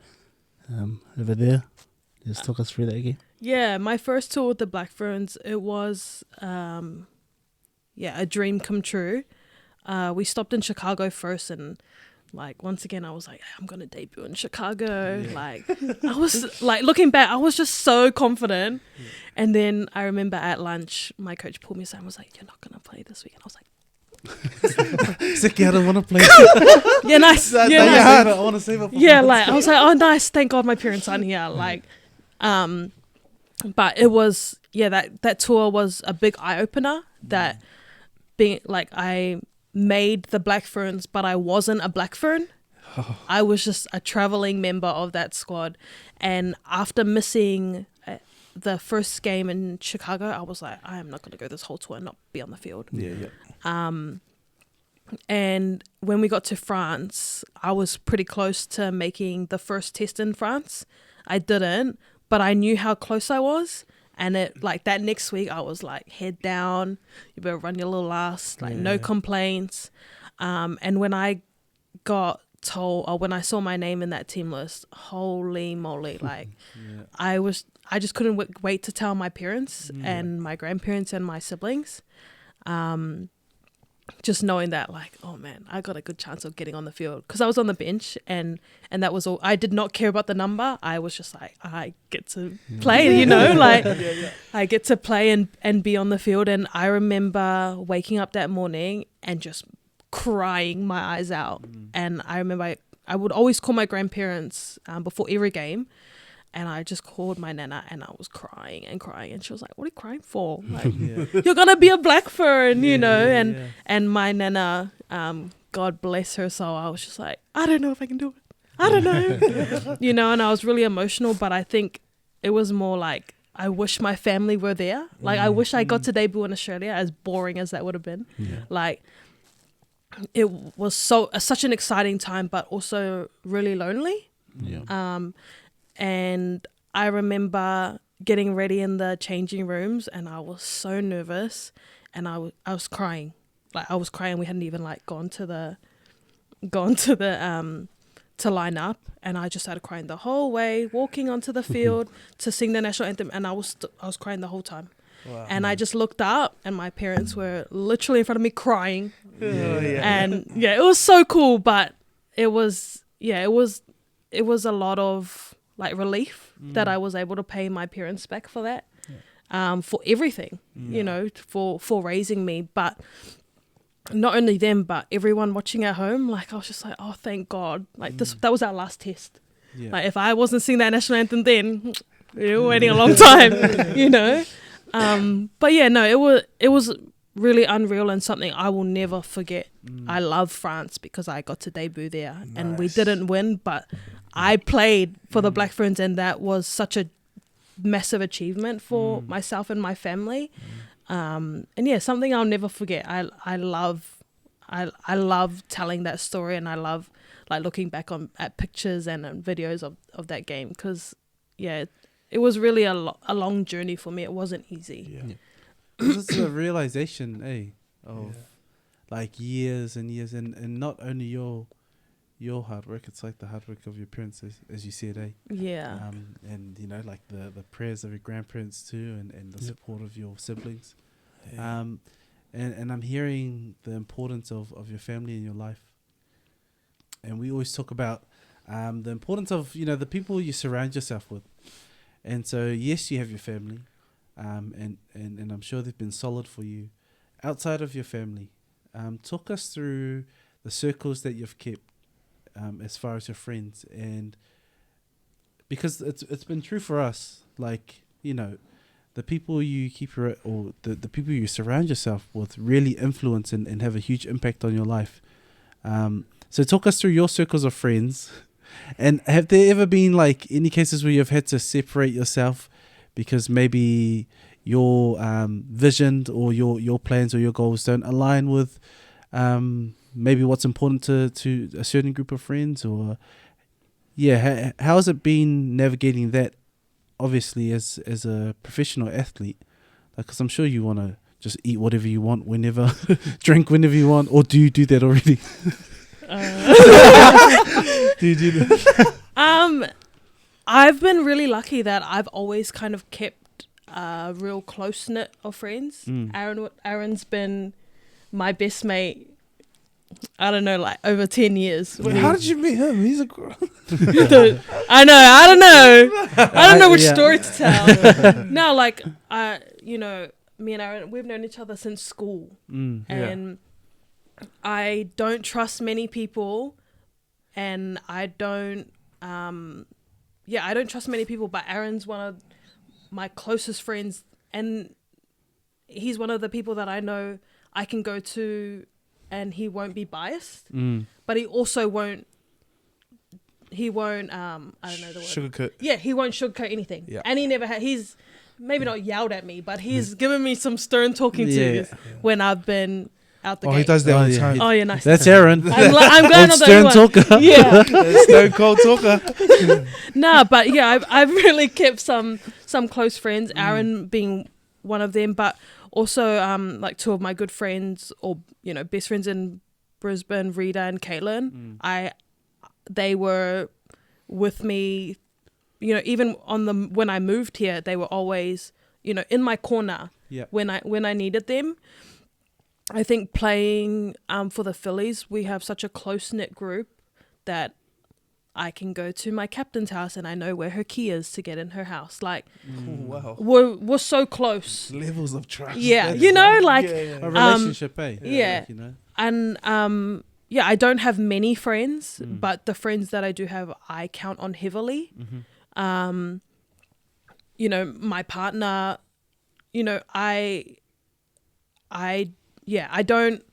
over there. Just talk us through that again.
Yeah, my first tour with the Black Ferns, it was a dream come true. We stopped in Chicago first, and like once again I was like, I'm gonna debut in Chicago. Like I was like, looking back, I was just so confident. And then I remember at lunch my coach pulled me aside and was like, you're not gonna play this week. And I was like,
Sicky, I don't want to play.
Yeah, nice.
Nice. I want to save up.
Yeah, like I was like, oh nice, thank God my parents aren't here. Like but it was that tour was a big eye opener. That being like I made the Black Ferns, but I wasn't a Black Fern. I was just a traveling member of that squad. And after missing the first game in Chicago, I was like, I am not going to go this whole tour and not be on the field. And when we got to France, I was pretty close to making the first test in France. I didn't, but I knew how close I was. And it like that next week, I was like, head down, you better run your little ass, like no complaints. And when I got told, or when I saw my name in that team list, holy moly, like I just couldn't wait to tell my parents and my grandparents and my siblings. Just knowing that like, oh man, I got a good chance of getting on the field, because I was on the bench and that was all. I did not care about the number. I was just like, I get to play, you know, like I get to play and be on the field. And I remember waking up that morning and just crying my eyes out. And I remember I would always call my grandparents before every game. And I just called my nana and I was crying. And she was like, what are you crying for? Like, you're going to be a Black Fern, you know? And my nana, God bless her soul, I was just like, I don't know if I can do it. I don't know. You know, and I was really emotional, but I think it was more like, I wish my family were there. Like, I wish I got to debut in Australia, as boring as that would have been. Like, it was such an exciting time, but also really lonely. And I remember getting ready in the changing rooms, and I was so nervous, and I was crying. Like, I was crying. We hadn't even like gone to the to line up, and I just started crying the whole way, walking onto the field to sing the national anthem, and I was crying the whole time.
Wow.
And I just looked up, and my parents were literally in front of me crying. And it was so cool, but it was a lot of like relief that I was able to pay my parents back for that, for everything, you know, for raising me. But not only them, but everyone watching at home. Like, I was just like, oh, thank God. Like, that was our last test.
Yeah.
Like, if I wasn't singing that national anthem then, we were waiting a long time, you know. But yeah, no, it was really unreal and something I will never forget. I love France because I got to debut there, and we didn't win, but I played for the Black Ferns, and that was such a massive achievement for myself and my family. And yeah, something I'll never forget. I love telling that story, and I love like looking back at pictures and videos of that game, because it was really a long journey for me. It wasn't easy.
It's a realization, of like years and years, and not only your hard work, it's like the hard work of your parents, as you said,
Yeah.
And you know, like the prayers of your grandparents too, and the support of your siblings. And I'm hearing the importance of your family in your life. And we always talk about the importance of, you know, the people you surround yourself with. And so, yes, you have your family, and I'm sure they've been solid for you. Outside of your family, talk us through the circles that you've kept, as far as your friends, and because it's been true for us, like, you know, the people you keep or the people you surround yourself with really influence and have a huge impact on your life. So talk us through your circles of friends, and have there ever been like any cases where you've had to separate yourself because maybe your vision or your plans or your goals don't align with maybe what's important to a certain group of friends? Or how has it been navigating that, obviously, as a professional athlete? Because I'm sure you want to just eat whatever you want whenever, drink whenever you want, or do you do that already? Do you do that?
I've been really lucky that I've always kind of kept a real close knit of friends. Aaron's been my best mate, I don't know, like over 10 years.
Wait, how did you meet him? He's a girl.
I don't know which story to tell. No, like, you know, me and Aaron, we've known each other since school. And I don't trust many people, and I don't trust many people, but Aaron's one of my closest friends, and he's one of the people that I know I can go to and he won't be biased, but he also won't I don't know the word.
Sugarcoat.
Yeah, he won't sugarcoat anything.
Yeah.
And he never he's maybe not yelled at me, but he's given me some stern talking to when I've been out the gate.
He does that all the time.
Oh, yeah, nice.
That's Aaron.
I'm glad not the
Stern
only one.
talker.
Yeah.
Stone cold talker.
Nah, but yeah, I've really kept some close friends, Aaron being one of them, but also like two of my good friends, or, you know, best friends in Brisbane, Rita and Caitlin. They were with me, you know, even when I moved here, they were always, you know, in my corner when I needed them. I think playing for the Phillies, we have such a close-knit group that I can go to my captain's house and I know where her key is to get in her house. Like,
wow,
we're so close.
Levels of trust.
Yeah, you know, like
a relationship,
yeah.
Like, you know.
And I don't have many friends, but the friends that I do have, I count on heavily. You know, my partner, you know, I don't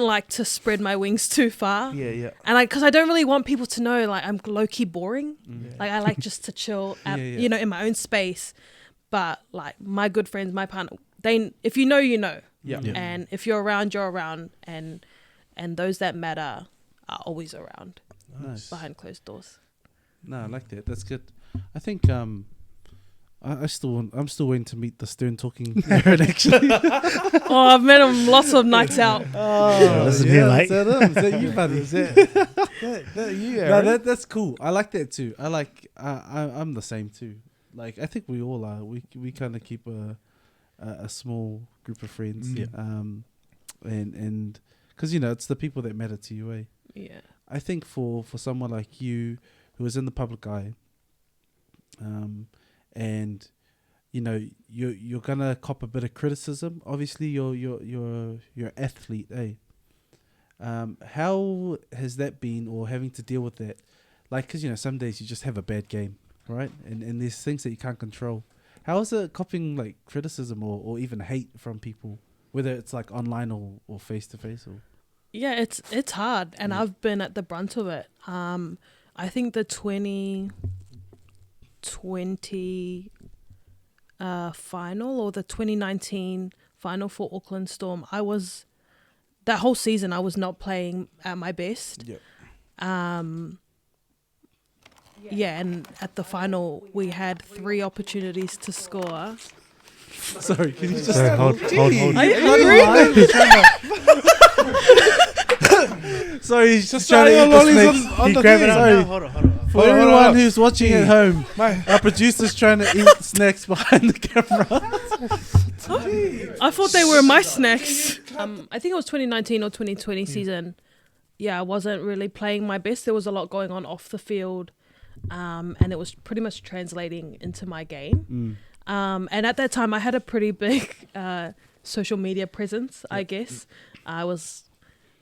like to spread my wings too far.
Yeah.
And because I don't really want people to know, like, I'm low-key boring. Like, I like just to chill, you know, in my own space. But, like, my good friends, my partner, if you know, you know.
Yeah.
And if you're around, you're around. And those that matter are always around.
Nice.
Behind closed doors.
No, I like that. That's good. I think I'm still waiting to meet the stern talking Aaron, actually.
Oh, I've met him lots of nights out.
Oh, listen here, mate.
Is that you, buddy?
Is that you, Aaron?
No, that's cool. I like that too. I'm the same too. Like, I think we all are. We kind of keep a small group of friends.
Yeah.
And because it's the people that matter to you, eh?
Yeah.
I think for someone like you who is in the public eye, and you're gonna cop a bit of criticism. Obviously, you're athlete, eh? How has that been, or having to deal with that? Like, because some days you just have a bad game, right? And there's things that you can't control. How is it copping like criticism or even hate from people, whether it's like online or face to face or?
Yeah, it's hard, and I've been at the brunt of it. I think the 2020 final or the 2019 final for Auckland Storm, that whole season I was not playing at my best.
Yep.
Yeah, and at the final we had 3 opportunities to score.
Sorry, can you just
Sorry, hold.
Are you hungry?
Sorry, he's
Just
trying to eat the
lollies
snakes.
on
You
the
grab it
thing.
up
Sorry.
now. Hold on.
For everyone who's watching at home,
Mate.
our producer's trying to eat snacks behind the camera.
I thought they were my snacks. I think it was 2019 or 2020 season. Yeah, I wasn't really playing my best. There was a lot going on off the field, and it was pretty much translating into my game. And at that time, I had a pretty big social media presence, I guess. I was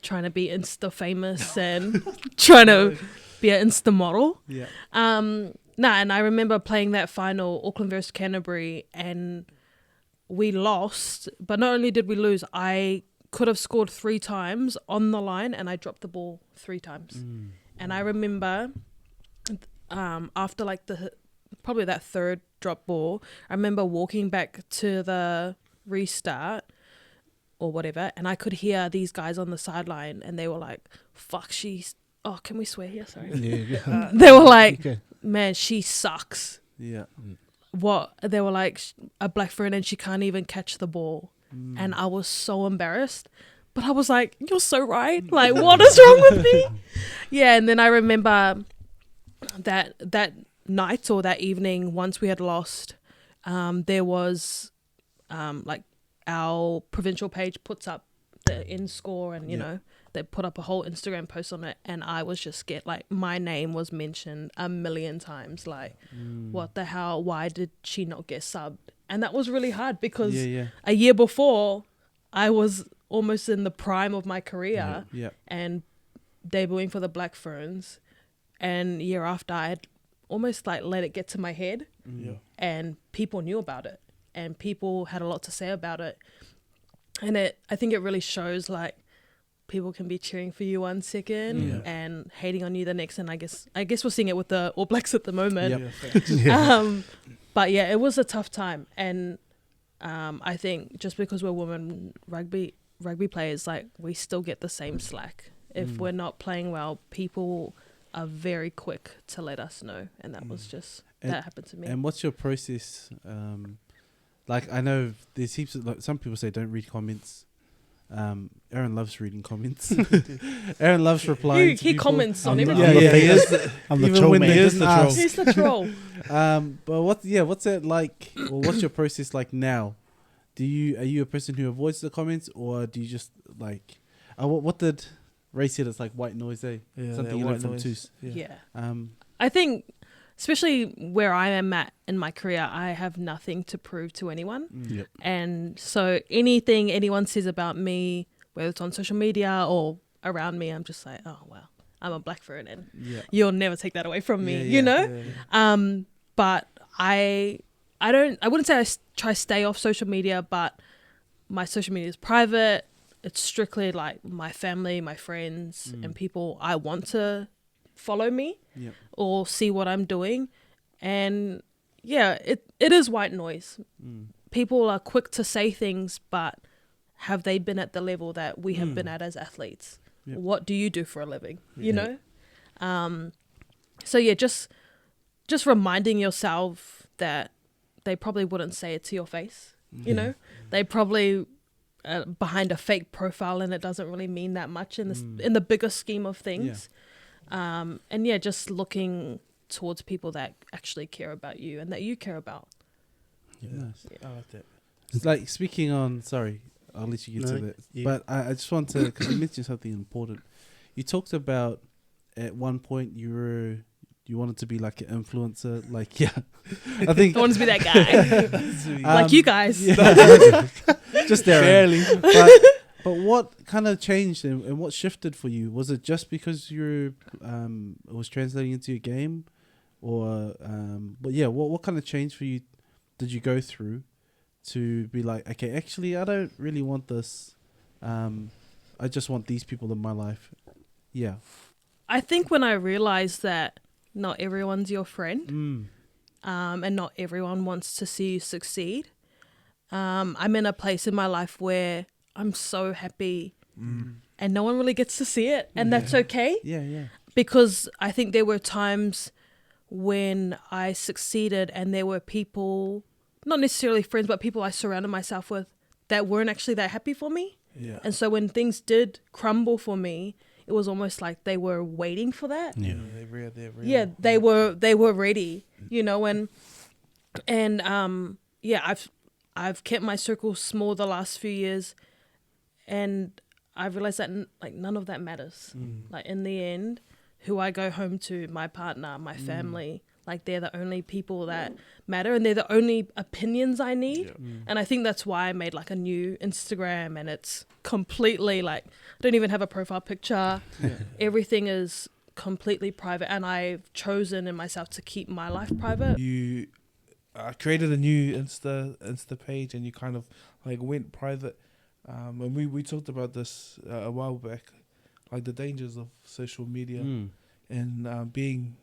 trying to be Insta famous and trying to be an Insta model.
Yeah.
And I remember playing that final, Auckland versus Canterbury, and we lost. But not only did we lose, I could have scored 3 times on the line, and I dropped the ball 3 times. And I remember after like probably that 3rd drop ball, I remember walking back to the restart or whatever, and I could hear these guys on the sideline, and they were like, "Fuck, oh, can we swear here? Sorry."
Yeah.
They were like,
Okay.
"Man, she sucks."
Yeah.
What? They were like, "A Black Fern, and she can't even catch the ball." And I was so embarrassed, but I was like, "You're so right. Like, what is wrong with me?" Yeah, and then I remember that night or that evening, once we had lost, there was like our provincial page puts up the end score, and you know they put up a whole Instagram post on it, and I was just scared. Like, my name was mentioned 1,000,000 times. Like, what the hell? Why did she not get subbed? And that was really hard because a year before I was almost in the prime of my career and debuting for the Black Ferns, and year after I had almost like let it get to my head, and people knew about it, and people had a lot to say about it, and I think it really shows like people can be cheering for you one second and hating on you the next, and I guess we're seeing it with the All Blacks at the moment. But yeah, it was a tough time, and I think just because we're women rugby players, like, we still get the same slack. If we're not playing well, people are very quick to let us know, and that was just that happened to me.
And what's your process? Like, I know there's heaps of, like, some people say don't read comments. Aaron loves reading comments. Aaron loves replying to
he
people.
comments on
I'm the-
everything.
I'm the
he is
famous- I'm the
even
troll
when
man.
they
He is
didn't
the troll.
ask.
He's the troll.
But what's that like, or what's your process like now? Are you a person who avoids the comments, or do you just like, what did Ray said? It's like white noise, eh?
Yeah,
Something you learned from Toos.
Yeah.
Yeah.
I think, especially where I am at in my career, I have nothing to prove to anyone.
Yep.
And so anything anyone says about me, whether it's on social media or around me, I'm just like, oh, well, I'm a Black Fern, and you'll never take that away from me, you know? But I wouldn't say I try to stay off social media, but my social media is private. It's strictly like my family, my friends, and people I want to follow me or see what I'm doing. And yeah, it is white noise. People are quick to say things, but have they been at the level that we have been at as athletes? What do you do for a living? You know? So yeah, just reminding yourself that they probably wouldn't say it to your face. You know, they probably behind a fake profile, and it doesn't really mean that much in the bigger scheme of things. And yeah, just looking towards people that actually care about you and that you care about.
Nice.
I like that.
It's like speaking on. Sorry, I'll let you get to that. But I just want to, because you mentioned something important. You talked about at one point you wanted to be like an influencer. Like, yeah, I think
I want to be that guy, like you guys.
Just there,
Barely.
But what kind of changed and what shifted for you? Was it just because it was translating into your game, or but yeah, what kind of change for you did you go through to be like, okay, actually, I don't really want this. I just want these people in my life. Yeah.
I think when I realized that not everyone's your friend, and not everyone wants to see you succeed. I'm in a place in my life where I'm so happy and no one really gets to see it, and that's okay.
Yeah.
Because I think there were times when I succeeded and there were people, not necessarily friends, but people I surrounded myself with that weren't actually that happy for me.
Yeah.
And so when things did crumble for me, it was almost like they were waiting for that.
Yeah.
They're real.
Yeah, they were ready, you know, and yeah, I've kept my circle small the last few years, and I've realized that like none of that matters. Like in the end, who I go home to, my partner, my family, like they're the only people that matter, and they're the only opinions I need. And I think that's why I made like a new Instagram, and it's completely like, I don't even have a profile picture. Everything is completely private, and I've chosen in myself to keep my life private.
You created a new Insta page, and you kind of like went private. And we talked about this a while back, like the dangers of social media and being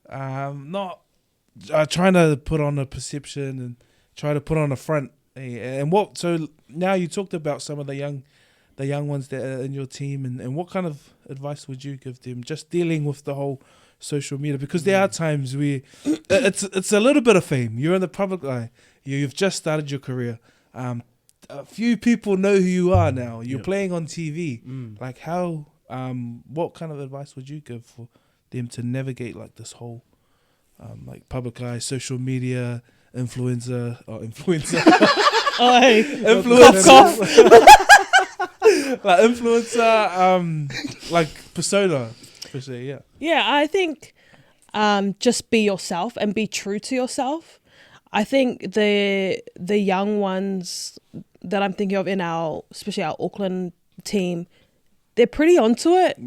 not trying to put on a perception and try to put on a front. And what? So now you talked about some of the young ones that are in your team, and what kind of advice would you give them just dealing with the whole social media? Because there are times where it's a little bit of fame. You're in the public eye. You've just started your career. A few people know who you are now. You're playing on TV. Like how? What kind of advice would you give for them to navigate like this whole like public eye, social media, influencer.
Oh, hey.
Influencer. Like influencer, like persona, per se, yeah.
Yeah, I think just be yourself and be true to yourself. I think the young ones that I'm thinking of in especially our Auckland team, they're pretty onto it.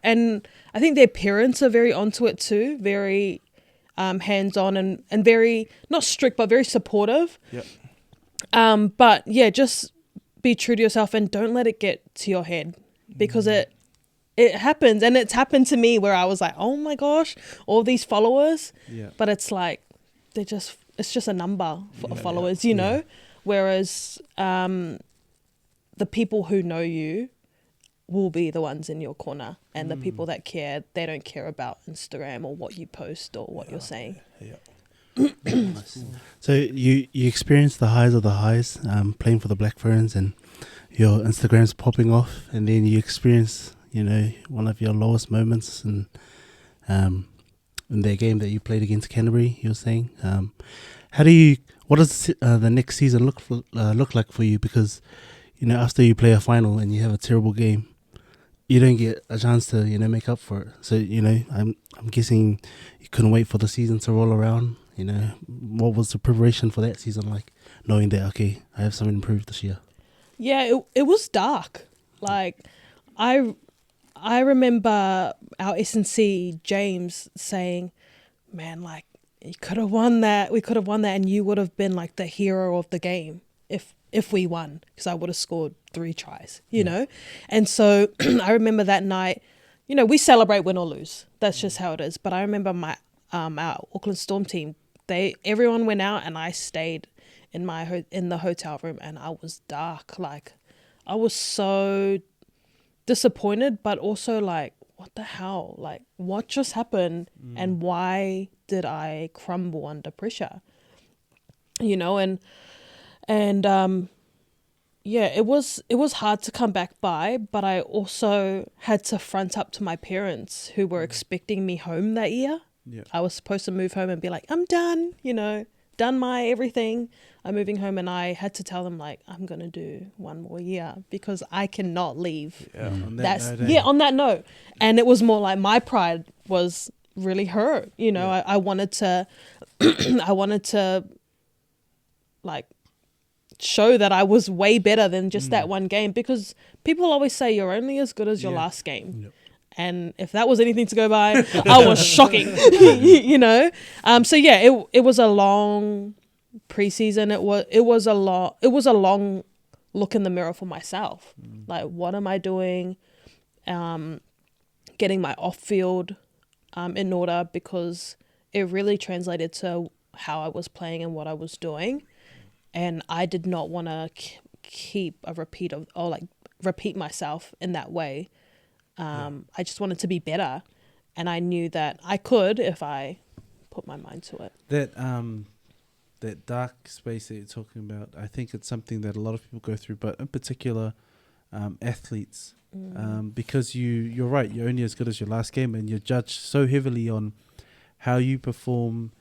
And I think their parents are very onto it too, very hands-on and very, not strict, but very supportive. But yeah, just be true to yourself and don't let it get to your head, because it happens, and it's happened to me where I was like, oh my gosh, all these followers. But it's like it's just a number for followers, you know. Whereas the people who know you will be the ones in your corner, and the people that care, they don't care about Instagram or what you post or what you're saying.
So you experienced the highs of the highs, playing for the Black Ferns, and your Instagram's popping off, and then you experience, you know, one of your lowest moments in their game that you played against Canterbury. You were saying, what does the next season look like for you? Because, you know, after you play a final and you have a terrible game, you don't get a chance to, you know, make up for it. So, you know, I'm guessing you couldn't wait for the season to roll around. You know, what was the preparation for that season like, knowing that, okay, I have something improved this year?
Yeah, it was dark. Like, I remember our S&C James saying, man, like, you could have won that. We could have won that, and you would have been like the hero of the game if we won, because I would have scored 3 tries, you know? And so I remember that night, you know, we celebrate win or lose. That's just how it is. But I remember my our Auckland Storm team, everyone went out and I stayed in the hotel room, and I was dark. Like, I was so disappointed, but also like, what the hell? Like, what just happened? And why did I crumble under pressure? you know, and yeah, it was hard to come back by, but I also had to front up to my parents who were expecting me home that year.
Yeah.
I was supposed to move home and be like, I'm done, you know, done my everything. I'm moving home, and I had to tell them like, I'm going to do one more year because I cannot leave.
Yeah.
On
that note. And it was more like my pride was really hurt. You know, I wanted to, I wanted to like show that I was way better than just that one game, because people always say you're only as good as your last game.
Yep.
And if that was anything to go by, I was shocking, you know? So yeah, it was a long preseason. It was a long look in the mirror for myself. Like, what am I doing? Getting my off field in order, because it really translated to how I was playing and what I was doing. And I did not want to keep a repeat of, or like repeat myself in that way. I just wanted to be better, and I knew that I could if I put my mind to it.
That dark space that you're talking about, I think it's something that a lot of people go through, but in particular, athletes, because you're right, you're only as good as your last game, and you're judged so heavily on how you perform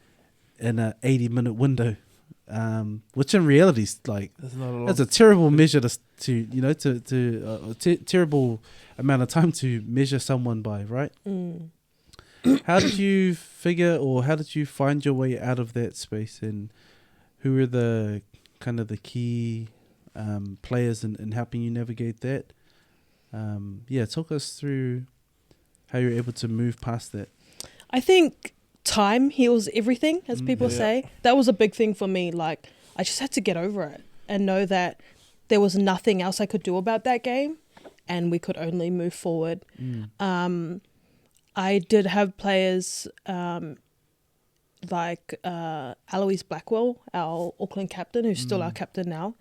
in a 80-minute window. Which in reality is like, that's a terrible measure terrible amount of time to measure someone by, right? How did you figure, or how did you find your way out of that space, and who were the kind of the key players in helping you navigate that? Talk us through how you're able to move past that.
I think time heals everything, as people say. That was a big thing for me. Like, I just had to get over it and know that there was nothing else I could do about that game, and we could only move forward. I did have players like Eloise Blackwell, our Auckland captain, who's still our captain now.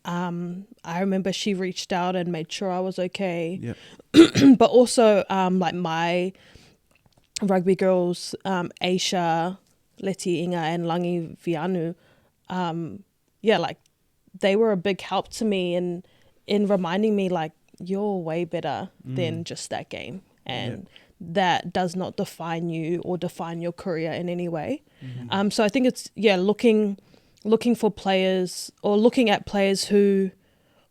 I remember she reached out and made sure I was okay. But also like my rugby girls, Aisha, Leti Inga and Langi Vianu, like they were a big help to me in reminding me like, you're way better than just that game, and that does not define you or define your career in any way. So I think it's looking for players, or looking at players who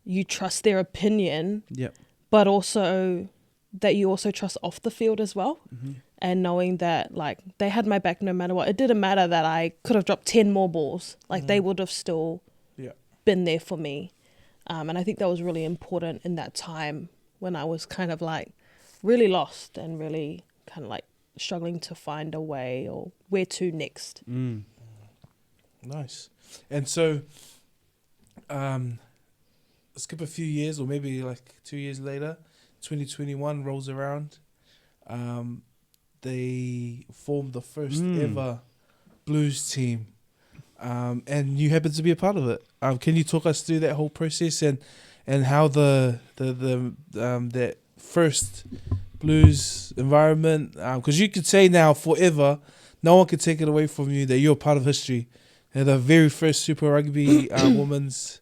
you trust their opinion, but also that you also trust off the field as well. And knowing that like they had my back no matter what. It didn't matter that I could have dropped 10 more balls. Like they would have still been there for me. And I think that was really important in that time when I was kind of like really lost and really kind of like struggling to find a way or where to next.
Nice. And so skip a few years, or maybe like 2 years later, 2021 rolls around. They formed the first ever Blues team, and you happen to be a part of it. Can you talk us through that whole process and how the that first Blues environment? Because you could say now forever, no one could take it away from you that you're part of history. And the very first Super Rugby women's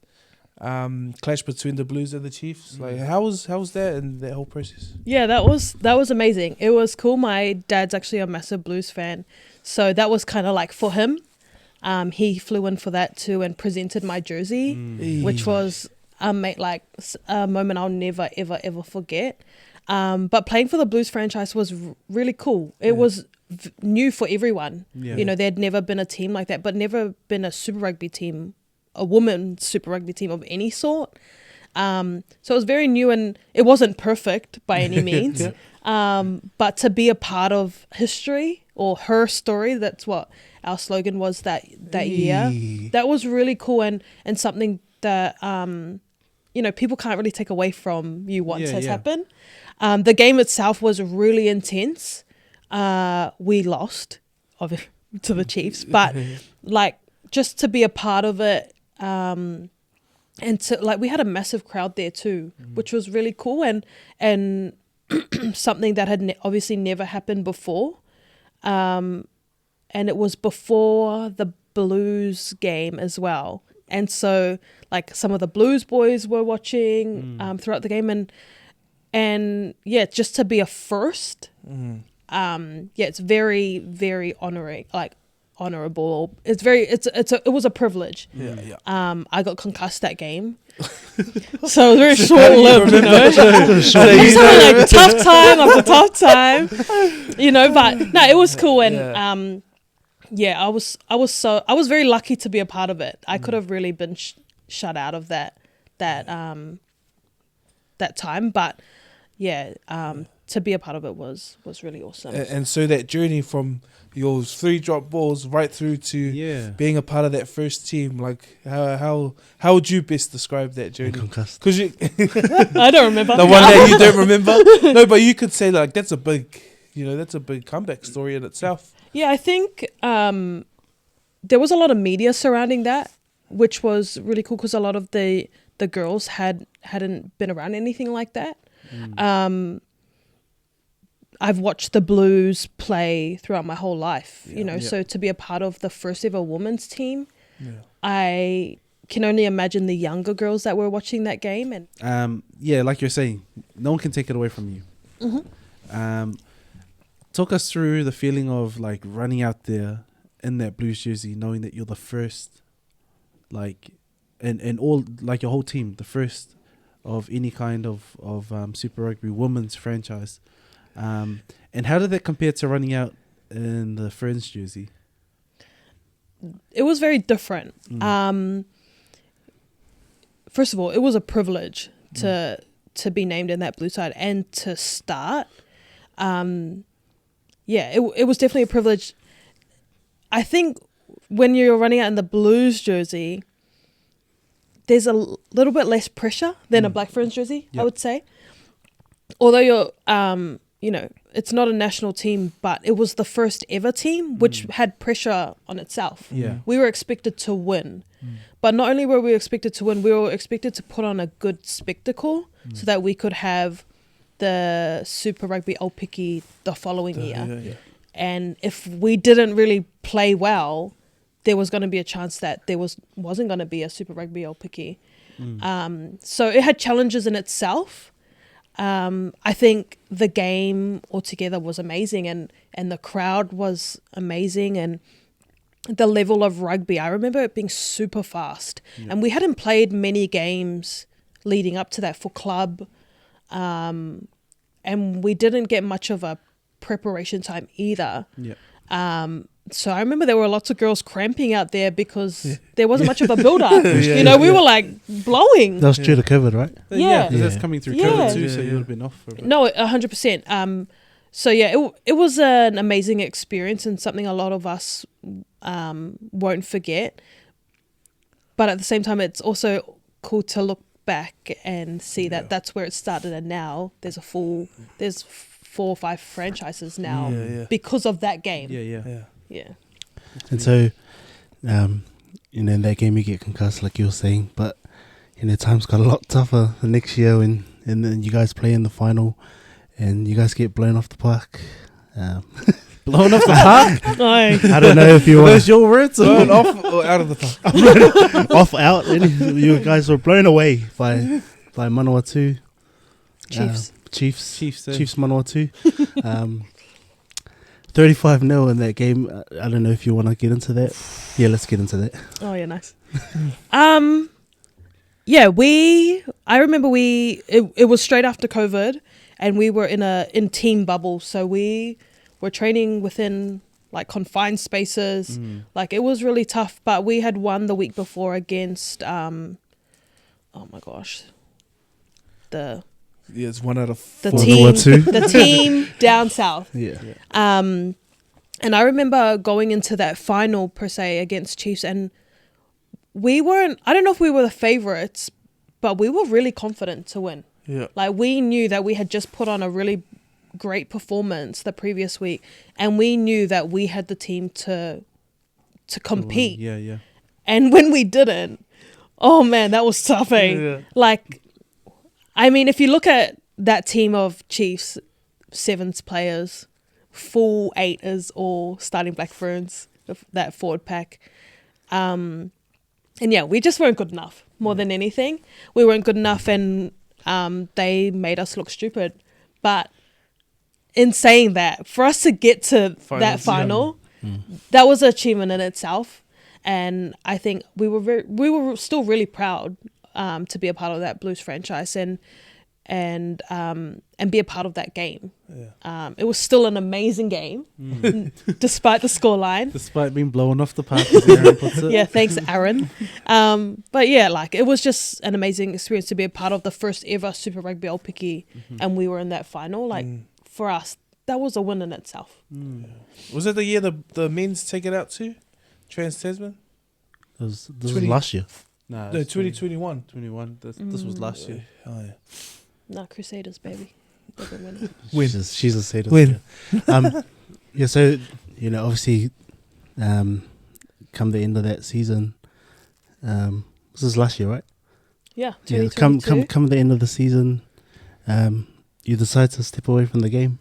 clash between the Blues and the Chiefs. Like, how was that and that whole process?
Yeah, that was amazing. It was cool. My dad's actually a massive Blues fan, so that was kind of like for him. He flew in for that too and presented my jersey, which was a moment I'll never ever ever forget. But playing for the Blues franchise was really cool. It was new for everyone. You know, there'd never been a team like that, but never been a Super Rugby team, a women's Super Rugby team of any sort. So it was very new, and it wasn't perfect by any means. But to be a part of history, or her story, that's what our slogan was that year. That was really cool, and something that people can't really take away from you once has happened. The game itself was really intense. We lost to the Chiefs, but like just to be a part of it, and to like, we had a massive crowd there too, which was really cool, and something that had obviously never happened before. And it was before the Blues game as well. And so like some of the Blues boys were watching throughout the game, and yeah, just to be a first, it's very, very honorable. It was a privilege. I got concussed that game. So it was very short-lived, you know. Like tough time after tough time, you know. But no, it was cool, and I was very lucky to be a part of it. I could have really been shut out of that time, but to be a part of it was really awesome.
And so that journey from your 3 drop balls right through to being a part of that first team, like how would you best describe that journey? Because you
I don't remember
the one that you don't remember. No, but you could say like that's a big comeback story in itself.
Yeah, I think there was a lot of media surrounding that, which was really cool because a lot of the girls hadn't been around anything like that. I've watched the Blues play throughout my whole life, you know, so to be a part of the first ever women's team, I can only imagine the younger girls that were watching that game. And
like you're saying, no one can take it away from you. Talk us through the feeling of like running out there in that Blues jersey, knowing that you're the first, like, and all, like your whole team, the first of any kind of Super Rugby women's franchise. And how did that compare to running out in the Ferns jersey?
It was very different. First of all, it was a privilege to be named in that blue side and to start. It was definitely a privilege. I think when you're running out in the Blues jersey, there's a little bit less pressure than a Black Ferns jersey, I would say. Although you're, it's not a national team, but it was the first ever team, which had pressure on itself. We were expected to win. But not only were we expected to win, we were expected to put on a good spectacle so that we could have the Super Rugby Aupiki the following year. And if we didn't really play well, there was going to be a chance that there wasn't going to be a Super Rugby Aupiki. So it had challenges in itself. I think the game altogether was amazing, and the crowd was amazing, and the level of rugby, I remember it being super fast. And we hadn't played many games leading up to that for club, and we didn't get much of a preparation time either. So I remember there were lots of girls cramping out there because there wasn't much of a build-up. We were like blowing.
That was due to COVID, right?
Because that's coming through COVID too, so you would have been off for a bit.
No, 100%. It was an amazing experience and something a lot of us won't forget. But at the same time, it's also cool to look back and see that that's where it started, and now there's 4 or 5 franchises now because of that game. Yeah.
And so, in that game you get concussed, like you were saying, but times got a lot tougher the next year and then you guys play in the final and you guys get blown off the park.
Blown off the park?
I don't know if you want.
Those your words?
Blown off or out of the park?
Off, out. You guys were blown away by Manawatu. Chiefs Manawatu. 35-0 in that game. I don't know if you want to get into that. Yeah, let's get into that.
Oh yeah, nice. I remember it was straight after COVID, and we were in team bubble, so we were training within like confined spaces. Like it was really tough, but we had won the week before against oh my gosh,
it's 1 out of 4.
The team down south.
Yeah.
And I remember going into that final per se against Chiefs, and we weren't, I don't know if we were the favourites, but we were really confident to win. Like we knew that we had just put on a really great performance the previous week, and we knew that we had the team to compete. And when we didn't, oh man, that was tough, eh? Like, I mean, if you look at that team of Chiefs, 7s players, full 8 is all starting Black Ferns, that forward pack. And yeah, we just weren't good enough more than anything. We weren't good enough, and they made us look stupid. But in saying that, for us to get to that final, that was an achievement in itself. And I think we were still really proud to be a part of that Blues franchise and be a part of that game. Yeah. It was still an amazing game, despite the scoreline.
Despite being blown off the park, as Aaron puts it.
Yeah, thanks, Aaron. But yeah, like it was just an amazing experience to be a part of the first ever Super Rugby Aupiki, and we were in that final. Like for us, that was a win in itself.
Was it the year the men's take it out too? Trans-Tasman?
This was last year.
No, 2021.
21. This was last year.
Oh yeah.
No, Crusaders, baby. They've been winning.
She's a Crusaders.
Win.
Yeah, so, obviously, come the end of that season, this is last year, right?
Yeah,
Yeah,
2022.
come the end of the season, you decide to step away from the game.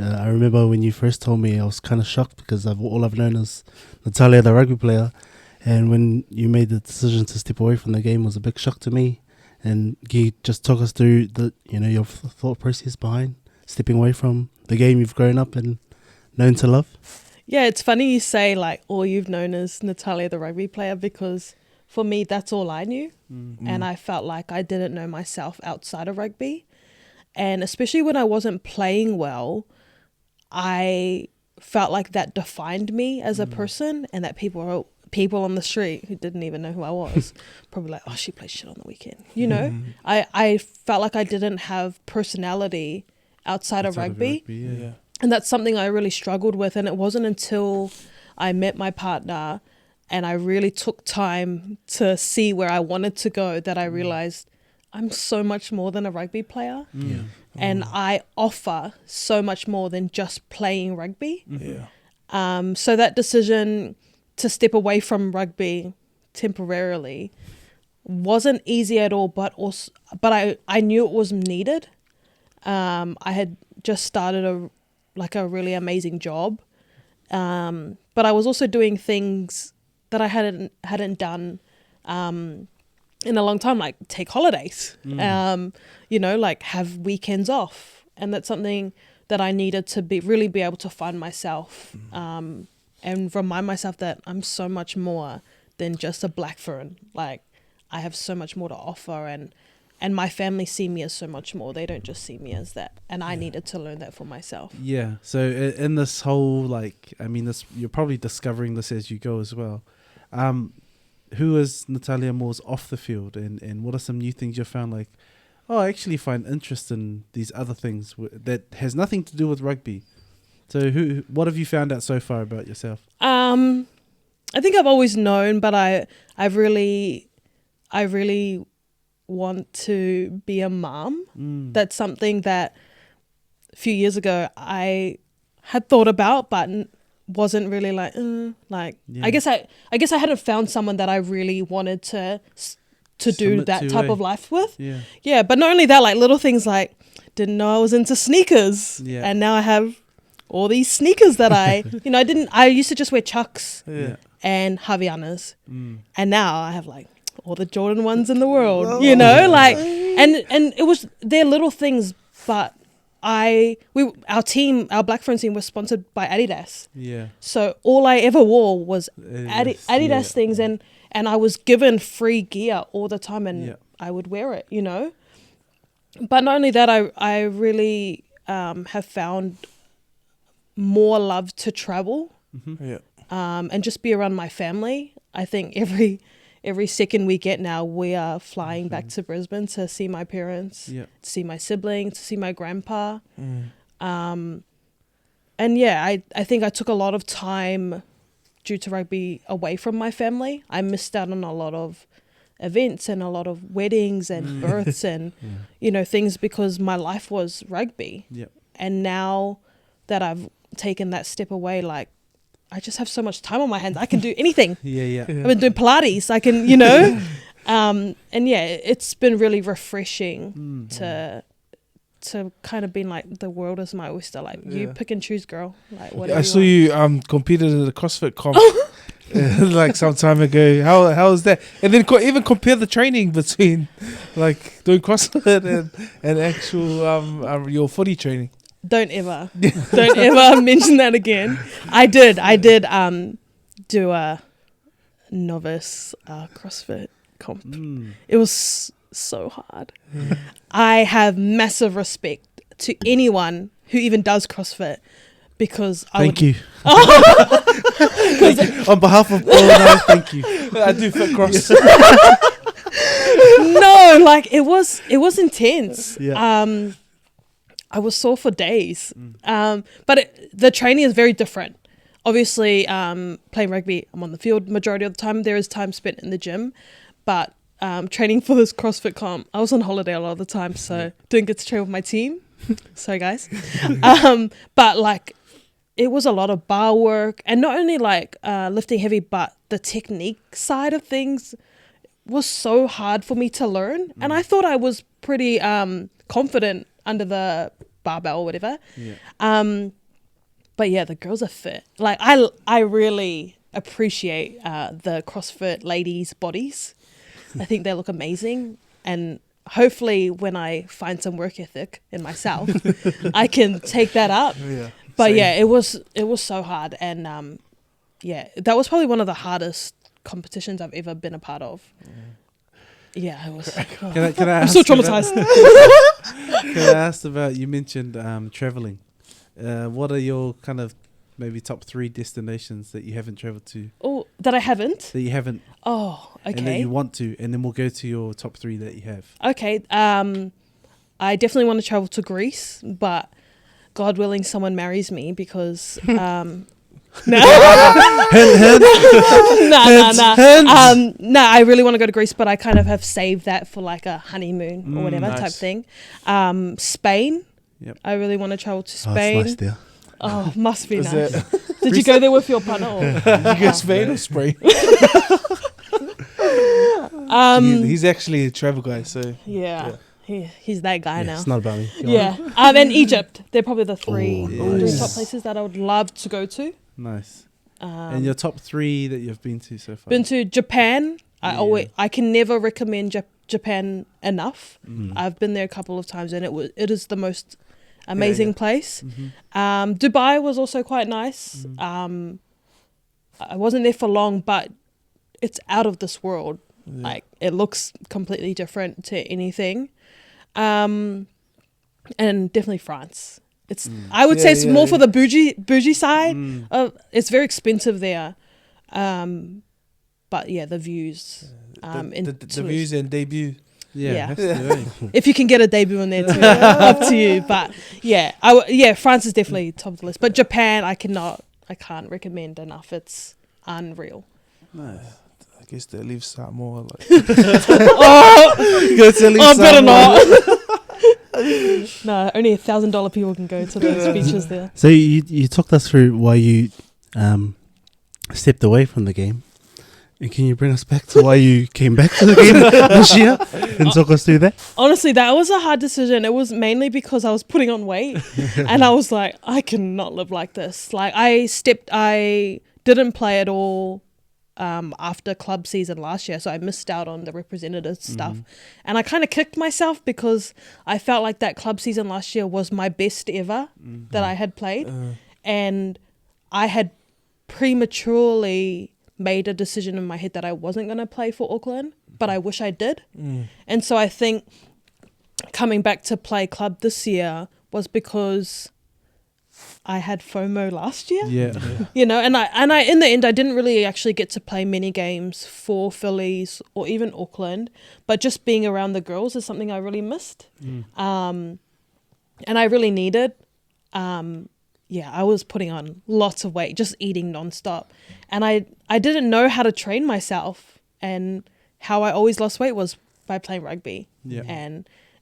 I remember when you first told me, I was kind of shocked because all I've known is Natahlia, the rugby player, and when you made the decision to step away from the game, it was a big shock to me. And can you just talk us through your thought process behind stepping away from the game you've grown up and known to love?
Yeah, it's funny you say like all you've known is Natahlia, the rugby player, because for me that's all I knew, and I felt like I didn't know myself outside of rugby, and especially when I wasn't playing well, I felt like that defined me as a person, and that people on the street who didn't even know who I was probably like, oh, she plays shit on the weekend. I felt like I didn't have personality outside of rugby.
Yeah.
And that's something I really struggled with. And it wasn't until I met my partner and I really took time to see where I wanted to go that I realized I'm so much more than a rugby player. And I offer so much more than just playing rugby. So that decision to step away from rugby temporarily wasn't easy at all, but I knew it was needed. I had just started a really amazing job, but I was also doing things that I hadn't done in a long time, like take holidays, like have weekends off, and that's something that I needed to really be able to find myself. And remind myself that I'm so much more than just a Black Fern. Like, I have so much more to offer, and my family see me as so much more. They don't just see me as that. And I needed to learn that for myself.
Yeah. So in this whole, you're probably discovering this as you go as well. Who is Natahlia Moors off the field, and what are some new things you found? Like, I actually find interest in these other things that has nothing to do with rugby. So what have you found out so far about yourself?
I think I've always known, but I really want to be a mom. That's something that a few years ago I had thought about, but wasn't really like. I guess I hadn't found someone that I really wanted to do that type of life with. Yeah. But not only that, like little things like didn't know I was into sneakers, and now I have all these sneakers that I used to just wear Chucks and Havaianas, and now I have like all the Jordan ones in the world, and they're little things, but our Black Ferns team was sponsored by Adidas. Yeah. So all I ever wore was Adidas things, and I was given free gear all the time, and I would wear it, But not only that, I really have found more love to travel, and just be around my family. I think every second we get now, we are flying back to Brisbane to see my parents, to see my siblings, to see my grandpa. And I think I took a lot of time due to rugby away from my family. I missed out on a lot of events and a lot of weddings and births and things because my life was rugby. And now that I've taken that step away, like I just have so much time on my hands. I can do anything. I've been doing Pilates. I can, it's been really refreshing to kind of being like, the world is my oyster. Like you pick and choose, girl. Like whatever.
I saw you competed at the CrossFit comp. like some time ago. How was that? And then even compare the training between like doing CrossFit and actual your footy training.
Don't ever mention that again. I did do a novice CrossFit comp. It was so hard. I have massive respect to anyone who even does CrossFit because
Thank you. On behalf of all, thank you.
I do fit cross.
No, like it was intense.
Yeah.
I was sore for days. But the training is very different. Obviously, playing rugby, I'm on the field majority of the time. There is time spent in the gym, but training for this CrossFit comp, I was on holiday a lot of the time, so didn't get to train with my team. Sorry, guys. But like, it was a lot of bar work, and not only like lifting heavy, but the technique side of things was so hard for me to learn. And I thought I was pretty confident under the barbell or whatever. Yeah. But yeah, the girls are fit. Like I really appreciate the CrossFit ladies' bodies. I think they look amazing, and hopefully when I find some work ethic in myself, I can take that up. Yeah. But same. Yeah, it was so hard, and yeah, that was probably one of the hardest competitions I've ever been a part of. Yeah, it was.
Can I
I'm so traumatized.
Can I ask about, you mentioned traveling. What are your kind of maybe top 3 destinations that you haven't traveled to?
Oh, that I haven't?
That you haven't.
Oh, okay.
And that you want to, and then we'll go to your top 3 that you have.
Okay. I definitely want to travel to Greece, but God willing, someone marries me because no, I really want to go to Greece, but I kind of have saved that for like a honeymoon or whatever type thing. Spain. Yep. I really want to travel to Spain.
It's nice there.
Oh, must be nice. Did you go there with your partner? Or?
Did you go to Spain or Spain? He's actually a travel guy, so
yeah. He's that guy now.
It's not about me.
Yeah. And Egypt. They're probably the three top places that I would love to go to.
Nice. And your top 3 that you've been to so far?
Been to Japan. I can never recommend Japan enough. I've been there a couple of times, and it is the most amazing place. Dubai was also quite nice. I wasn't there for long, but it's out of this world. Like, it looks completely different to anything. And definitely France. It's I would say it's more for the bougie side. It's very expensive there. But yeah, the views.
The views and debut.
Yeah.
If you can get a debut in there too, up to you. But yeah, France is definitely top of the list. But Japan, I can't recommend enough. It's unreal.
Nice. I guess they leave some more like.
Better not. No, only $1,000 people can go to those beaches there.
So you talked us through why you stepped away from the game. And can you bring us back to why you came back to the game this year and talk us through that?
Honestly, that was a hard decision. It was mainly because I was putting on weight and I was like, I cannot live like this. Like I didn't play at all after club season last year, so I missed out on the representative stuff. And I kind of kicked myself because I felt like that club season last year was my best ever that I had played. And I had prematurely made a decision in my head that I wasn't going to play for Auckland, but I wish I did. And so I think coming back to play club this year was because I had FOMO last year. You know, and I in the end I didn't really actually get to play many games for Phillies or even Auckland, but just being around the girls is something I really missed. And I really needed. I was putting on lots of weight, just eating nonstop. And I didn't know how to train myself. And how I always lost weight was by playing rugby.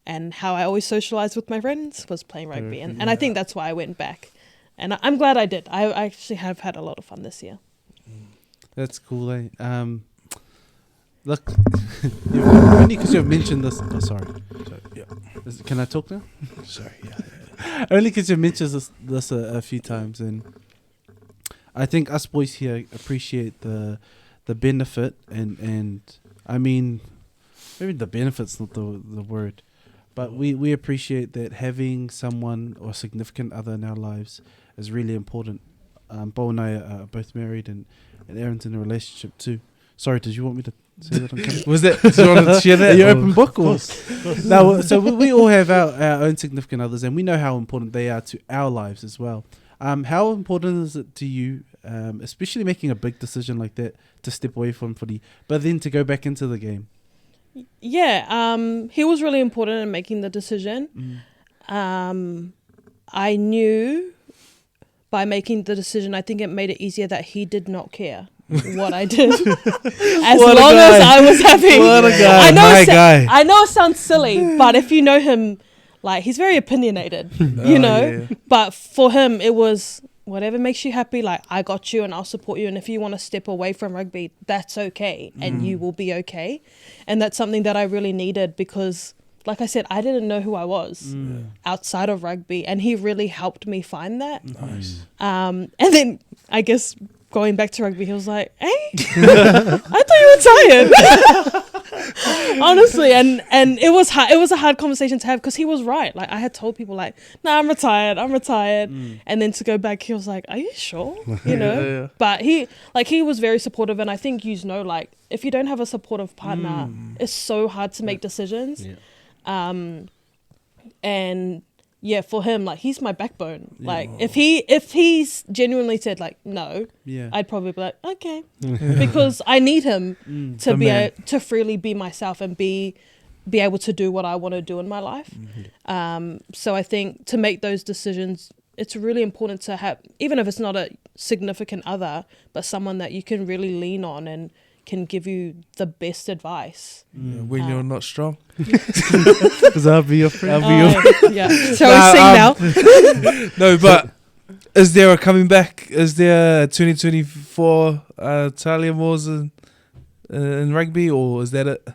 And how I always socialized with my friends was playing rugby. And I think that's why I went back. And I'm glad I did. I actually have had a lot of fun this year.
That's cool, eh? Look, only because you've mentioned this. Oh, sorry. Can I talk now?
Sorry,
Only because you've mentioned this a few times, and I think us boys here appreciate the benefit and I mean, maybe the benefit's not the word, but we appreciate that having someone or significant other in our lives is really important. Bo and I are both married, and Aaron's in a relationship too. Sorry, did you want me to say that on camera?
Was that? Do you want to share that?
Are you open book? Or? No, so we all have our own significant others, and we know how important they are to our lives as well. How important is it to you, especially making a big decision like that, to step away from footy, but then to go back into the game?
Yeah, he was really important in making the decision. I knew by making the decision, I think it made it easier that he did not care what I did. As long as I was happy.
What a guy.
I know it sounds silly, but if you know him, like, he's very opinionated, you know? Yeah. But for him, it was whatever makes you happy, like, I got you and I'll support you. And if you want to step away from rugby, that's okay. And you will be okay. And that's something that I really needed because, like I said, I didn't know who I was outside of rugby. And he really helped me find that.
Nice.
And then, I guess, going back to rugby, he was like, hey, I thought you were tired. Honestly, and it was hard. It was a hard conversation to have because he was right. Like, I had told people, like, nah, I'm retired. And then to go back, he was like, are you sure? You know? Yeah. But he was very supportive, and I think you know, like, if you don't have a supportive partner, it's so hard to make decisions. Yeah. And yeah, for him, like, he's my backbone. Yeah. Like, if he's genuinely said, like, no, I'd probably be like, okay, because I need him to freely be myself and be able to do what I want to do in my life. So I think to make those decisions, it's really important to have, even if it's not a significant other, but someone that you can really lean on and can give you the best advice
when you're not strong.
Because I'll be your friend.
Yeah. Shall we sing now?
No, but is there a coming back? Is there a 2024 Natahlia Moors in rugby, or is that it?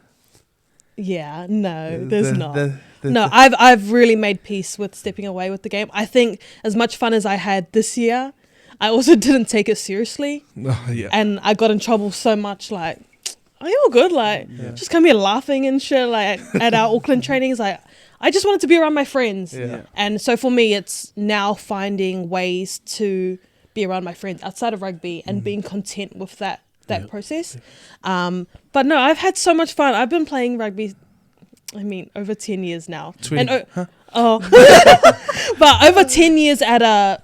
Yeah, no, there's not. No, I've really made peace with stepping away with the game. I think as much fun as I had this year, I also didn't take it seriously. And I got in trouble so much, like, are you all good? Like, just come here laughing and shit, like, at our Auckland trainings. Like, I just wanted to be around my friends. Yeah. And so for me, it's now finding ways to be around my friends outside of rugby and being content with that process. But no, I've had so much fun. I've been playing rugby, I mean, over 10 years now. 20. But over 10 years at a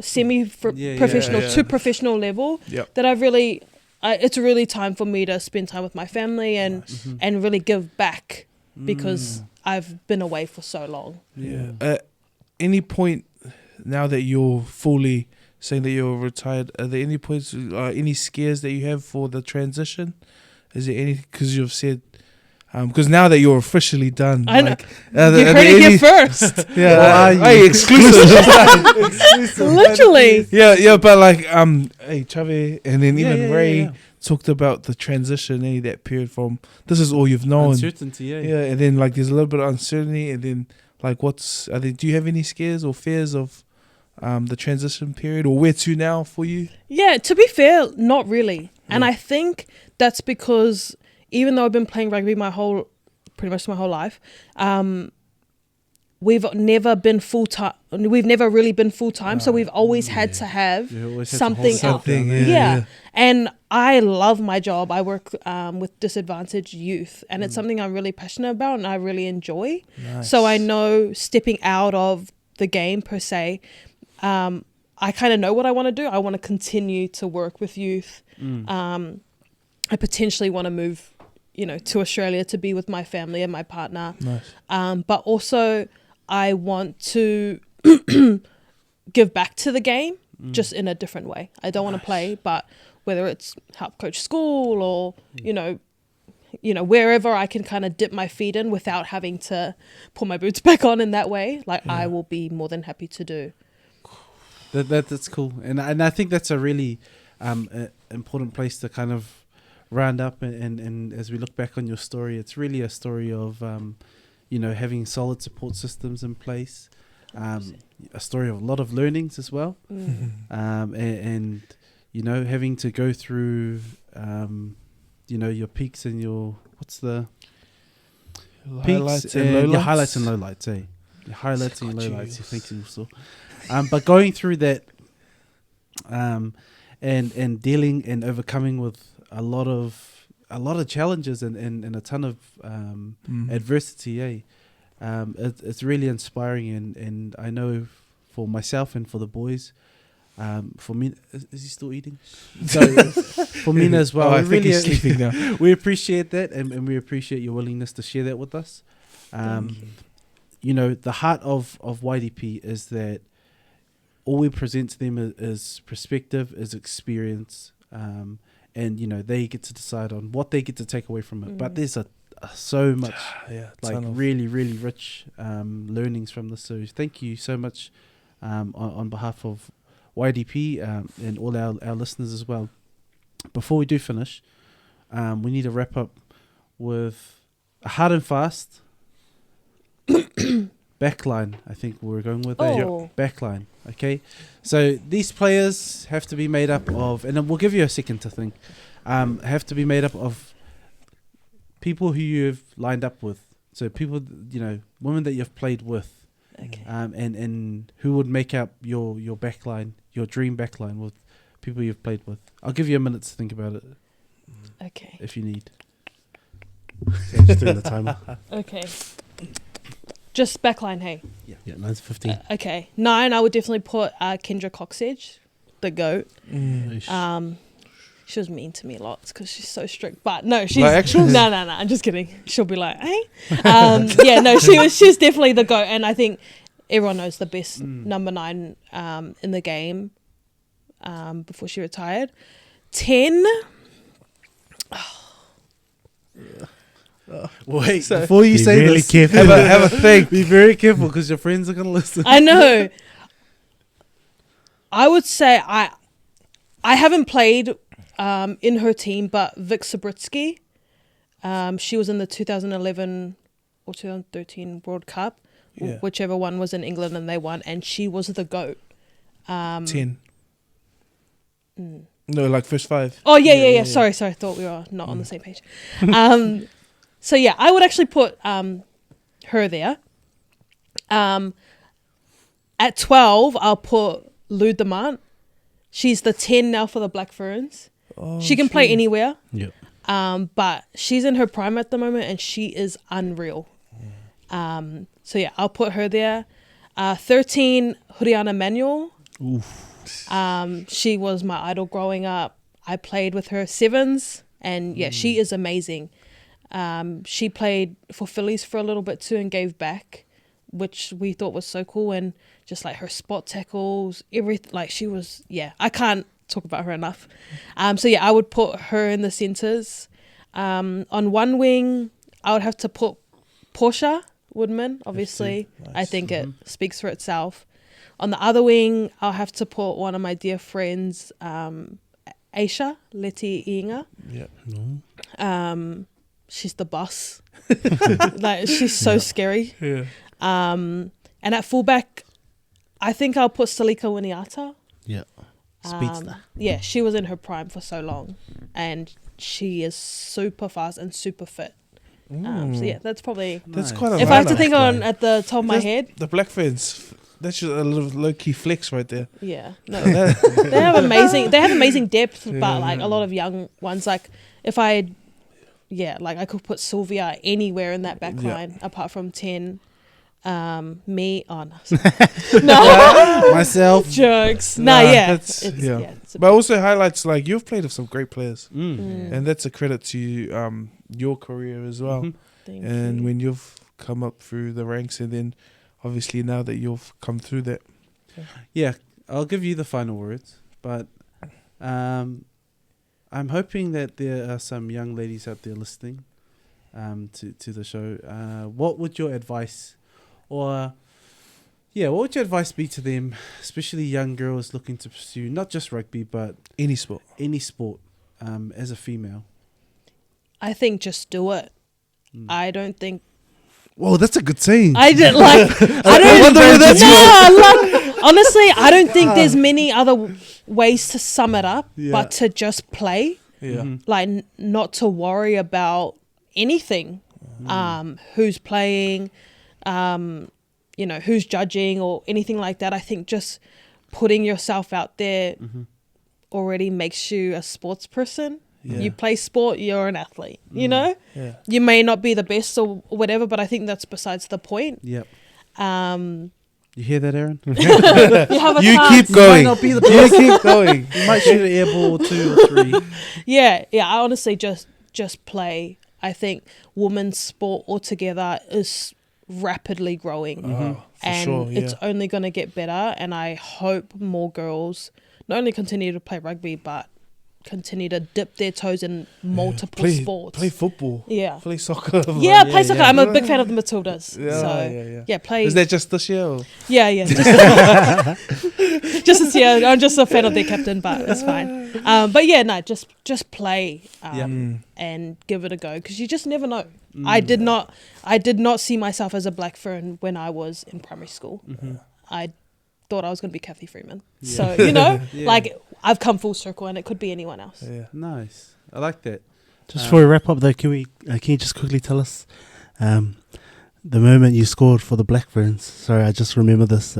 semi-professional to professional level that I've really, it's really time for me to spend time with my family and really give back because I've been away for so long.
Yeah. At any point now that you're fully saying that you're retired, are there any points, any scares that you have for the transition? Is there any, because you've said, because now that you're officially done,
I know.
Like,
you heard it here first.
Hey, exclusive.
Literally.
Yeah, but like, hey, Chavi, and then even Ray talked about the transition, that period from this is all you've known,
uncertainty,
and then like there's a little bit of uncertainty, and then like do you have any scares or fears of the transition period, or where to now for you?
Yeah, to be fair, not really, and I think that's because even though I've been playing rugby pretty much my whole life, we've never been full time. We've never really been full time, so we've always had to have something else. Yeah, and I love my job. I work with disadvantaged youth, and it's something I'm really passionate about and I really enjoy. Nice. So I know stepping out of the game per se, I kind of know what I want to do. I want to continue to work with youth. I potentially want to move, to Australia to be with my family and my partner. Nice. But also I want to give back to the game just in a different way. I don't want to play, but whether it's help coach school or, wherever I can kind of dip my feet in without having to put my boots back on in that way, I will be more than happy to do.
That's cool. And I think that's a really important place to kind of round up, and as we look back on your story, it's really a story of having solid support systems in place, a story of a lot of learnings as well, and you know, having to go through, you know, your peaks and your
Highlights and lowlights.
your highlights and lowlights, eh? Your highlights and your lowlights. Thank you, so. But going through that, and dealing and overcoming with a lot of challenges and a ton of adversity, eh? It's really inspiring, and I know for myself and for the boys, for me, is he still eating? So for me as well,
I think he's sleeping now.
We appreciate that, and we appreciate your willingness to share that with us. You know, the heart of YDP is that all we present to them is perspective, is experience, and you know, they get to decide on what they get to take away from it. But there's so much like really rich learnings from this. So thank you so much on behalf of YDP and all our listeners as well. Before we do finish, we need to wrap up with a hard and fast backline. I think we're going with that. Backline. Okay, so these players have to be made up of, and then we'll give you a second to think, have to be made up of people who you've lined up with. So people, you know, women that you've played with, and who would make up your backline, your dream backline with people you've played with. I'll give you a minute to think about it.
Okay.
If you need.
So just doing the timer.
Okay. Just backline, hey?
Yeah, 9 to 15.
Okay. 9, I would definitely put Kendra Coxedge, the GOAT. She was mean to me lots because she's so strict. But no, she's...
Like actuals?
No, I'm just kidding. She'll be like, hey? Yeah, no, she's definitely the GOAT. And I think everyone knows the best number 9 in the game before she retired. 10...
Wait, before you say
really
this,
careful.
have a think.
Be very careful because your friends are going to listen.
I know. I would say I haven't played in her team, but Vic Sabritsky, she was in the 2011 or 2013 World Cup, whichever one was in England, and they won, and she was the GOAT.
10. No, like first 5.
Oh, yeah. Sorry. I thought we were not on the same page. So, yeah, I would actually put her there. At 12, I'll put Lou Demant. She's the 10 now for the Black Ferns.
Oh,
she can play anywhere.
Yep.
But she's in her prime at the moment, and she is unreal. So, yeah, I'll put her there. 13, Juliana Manuel. She was my idol growing up. I played with her 7s, and yeah, she is amazing. She played for Phillies for a little bit too and gave back, which we thought was so cool. And just like her spot tackles, everything, like she was, I can't talk about her enough. So yeah, I would put her in the centres. On one wing, I would have to put Portia Woodman, obviously.
Nice.
I think it speaks for itself. On the other wing, I'll have to put one of my dear friends, Aisha Leti Inga. She's the boss. Like she's so scary.
Yeah.
And at fullback, I think I'll put Salika Winiata.
Yeah. Speedster.
Yeah, she was in her prime for so long, and she is super fast and super fit. So yeah, that's probably.
That's quite a
if I have to think on at the top of my head.
The Black Ferns. That's just a little low key flex right there.
Yeah, no, they have amazing depth, but like a lot of young ones. Like if I could put Sylvia anywhere in that back line apart from 10. Me on
myself
jokes.
But also highlights like you've played with some great players, and that's a credit to you, your career as well.
Thank
and
you.
when you've come up through the ranks, and then obviously now that you've come through that.
Yeah, I'll give you the final words, but I'm hoping that there are some young ladies out there listening to the show. What would your advice what would your advice be to them, especially young girls looking to pursue not just rugby but
Any sport
as a female?
I
think just do it. I don't think.
Whoa, that's a good saying.
I did like. I don't. Honestly, I don't think there's many other ways to sum it up,
Yeah.
but to just play.
Yeah.
Like not to worry about anything, who's playing, who's judging or anything like that. I think just putting yourself out there already makes you a sports person.
Yeah.
You play sport, you're an athlete, you know?
Yeah.
You may not be the best or whatever, but I think that's besides the point.
Yep.
Um,
You hear that, Aaron?
you have a
You
chance.
keep going.
not be the
You keep going.
You might shoot an air ball or 2 or 3.
Yeah. I honestly just play. I think women's sport altogether is rapidly growing,
For
and
sure,
it's only going to get better. And I hope more girls not only continue to play rugby, but continue to dip their toes in multiple sports.
Play football.
Yeah.
Play soccer.
Yeah, play soccer.
yeah.
I'm a big fan of the Matildas.
Yeah,
so
yeah.
play.
Is that just this year? Or?
Yeah. Just this year. I'm just a fan of their captain, but it's fine. But yeah, no, just play and give it a go, because you just never know. I did not see myself as a Black Fern when I was in primary school. I thought I was going to be Kathy Freeman. So, like I've come full circle, and it could be anyone else.
Yeah.
Nice. I like that.
Just before we wrap up, though, can you just quickly tell us the moment you scored for the Black Ferns? Sorry, I just remember this.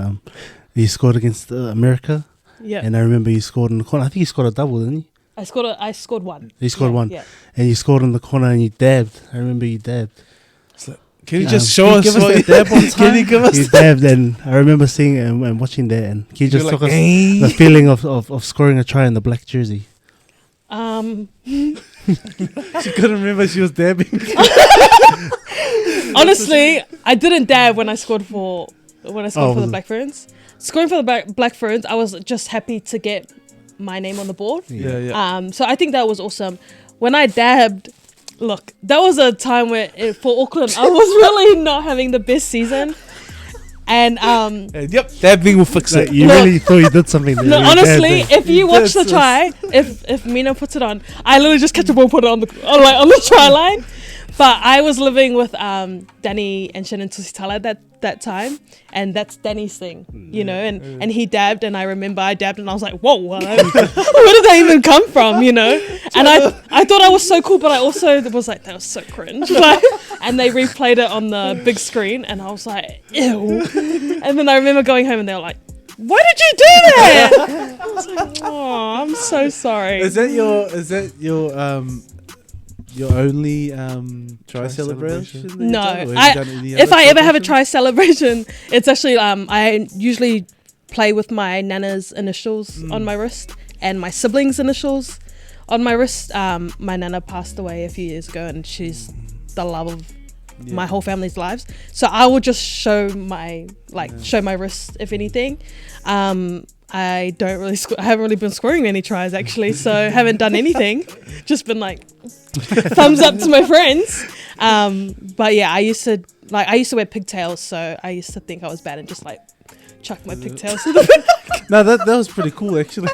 You scored against America,
Yeah.
and I remember you scored in the corner. I think you scored a double, didn't you?
I scored one.
You scored one,
Yeah.
and you scored in the corner, and you dabbed. I remember you dabbed.
Can you just show
Can you
us
give us
what
the dab one time?
Can you give us
You dabbed, and I remember seeing it and watching that. And can you just
You're
talk
like,
us
"Eh."
the feeling of scoring a try in the black jersey?
She couldn't remember she was dabbing.
Honestly, I didn't dab when I scored for the
was it?
Black Ferns. Scoring for the Black Ferns, I was just happy to get my name on the board.
Yeah.
So I think that was awesome. When I dabbed, look, that was a time where for Auckland, I was really not having the best season. And
Yep, dabbing will fix
So
it.
you
Look,
really thought you did something there.
no,
You
honestly,
dabbed
if you watch the
This is-
try, if Mina puts it on, I literally just catch the ball, put it on the try line. But I was living with Danny and Shannon Tusitala that time, and that's Danny's thing, and he dabbed, and I remember I dabbed, and I was like, whoa, where did that even come from, And I thought I was so cool, but I also was like, that was so cringe. And they replayed it on the big screen, and I was like, ew. And then I remember going home, and they were like, why did you do that? I was like, oh, I'm so sorry.
Is that your only try celebration? that you've
No,
done, or have you done any
if
other
I ever have a
celebrations?
try celebration, it's actually I usually play with my nana's initials on my wrist and my siblings' initials on my wrist. My nana passed away a few years ago, and she's the love of my whole family's lives. So I will just show my wrist, if anything. I don't really I haven't really been scoring many tries actually, so haven't done anything. Just been like thumbs up to my friends. But yeah, I used to wear pigtails, so I used to think I was bad and just like chuck my pigtails to the back.
No, that was pretty cool actually.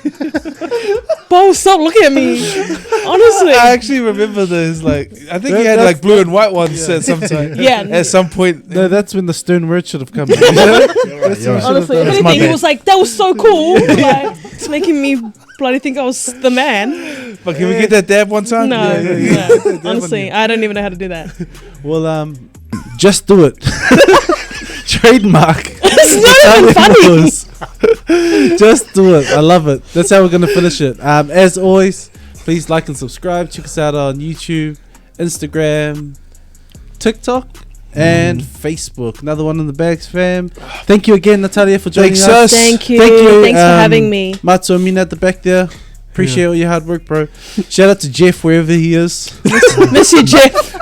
Bo, stop looking at me. Honestly.
I actually remember those. I think he had
That's-
blue and white ones at some time.
Yeah.
At some point.
No, that's when the stern word should have come.
Honestly, if anything, he was like, that was so cool. It's making me bloody think I was the man.
But can we get that dab one time?
No,
yeah.
no. Honestly, I don't even know how to do that.
Well, just do it. Trademark.
It's not even funny.
Just do it. I love it. That's how we're gonna finish it. As always, please like and subscribe. Check us out on YouTube, Instagram, TikTok, and Facebook. Another one in the bags, fam. Thank you again, Natahlia, for joining
Thanks,
us.
sis.
Thank you.
Thank you,
Thanks for having me.
Matsu and Mina at the back there. Appreciate all your hard work, bro. Shout out to Jeff wherever he is.
Miss you, Jeff.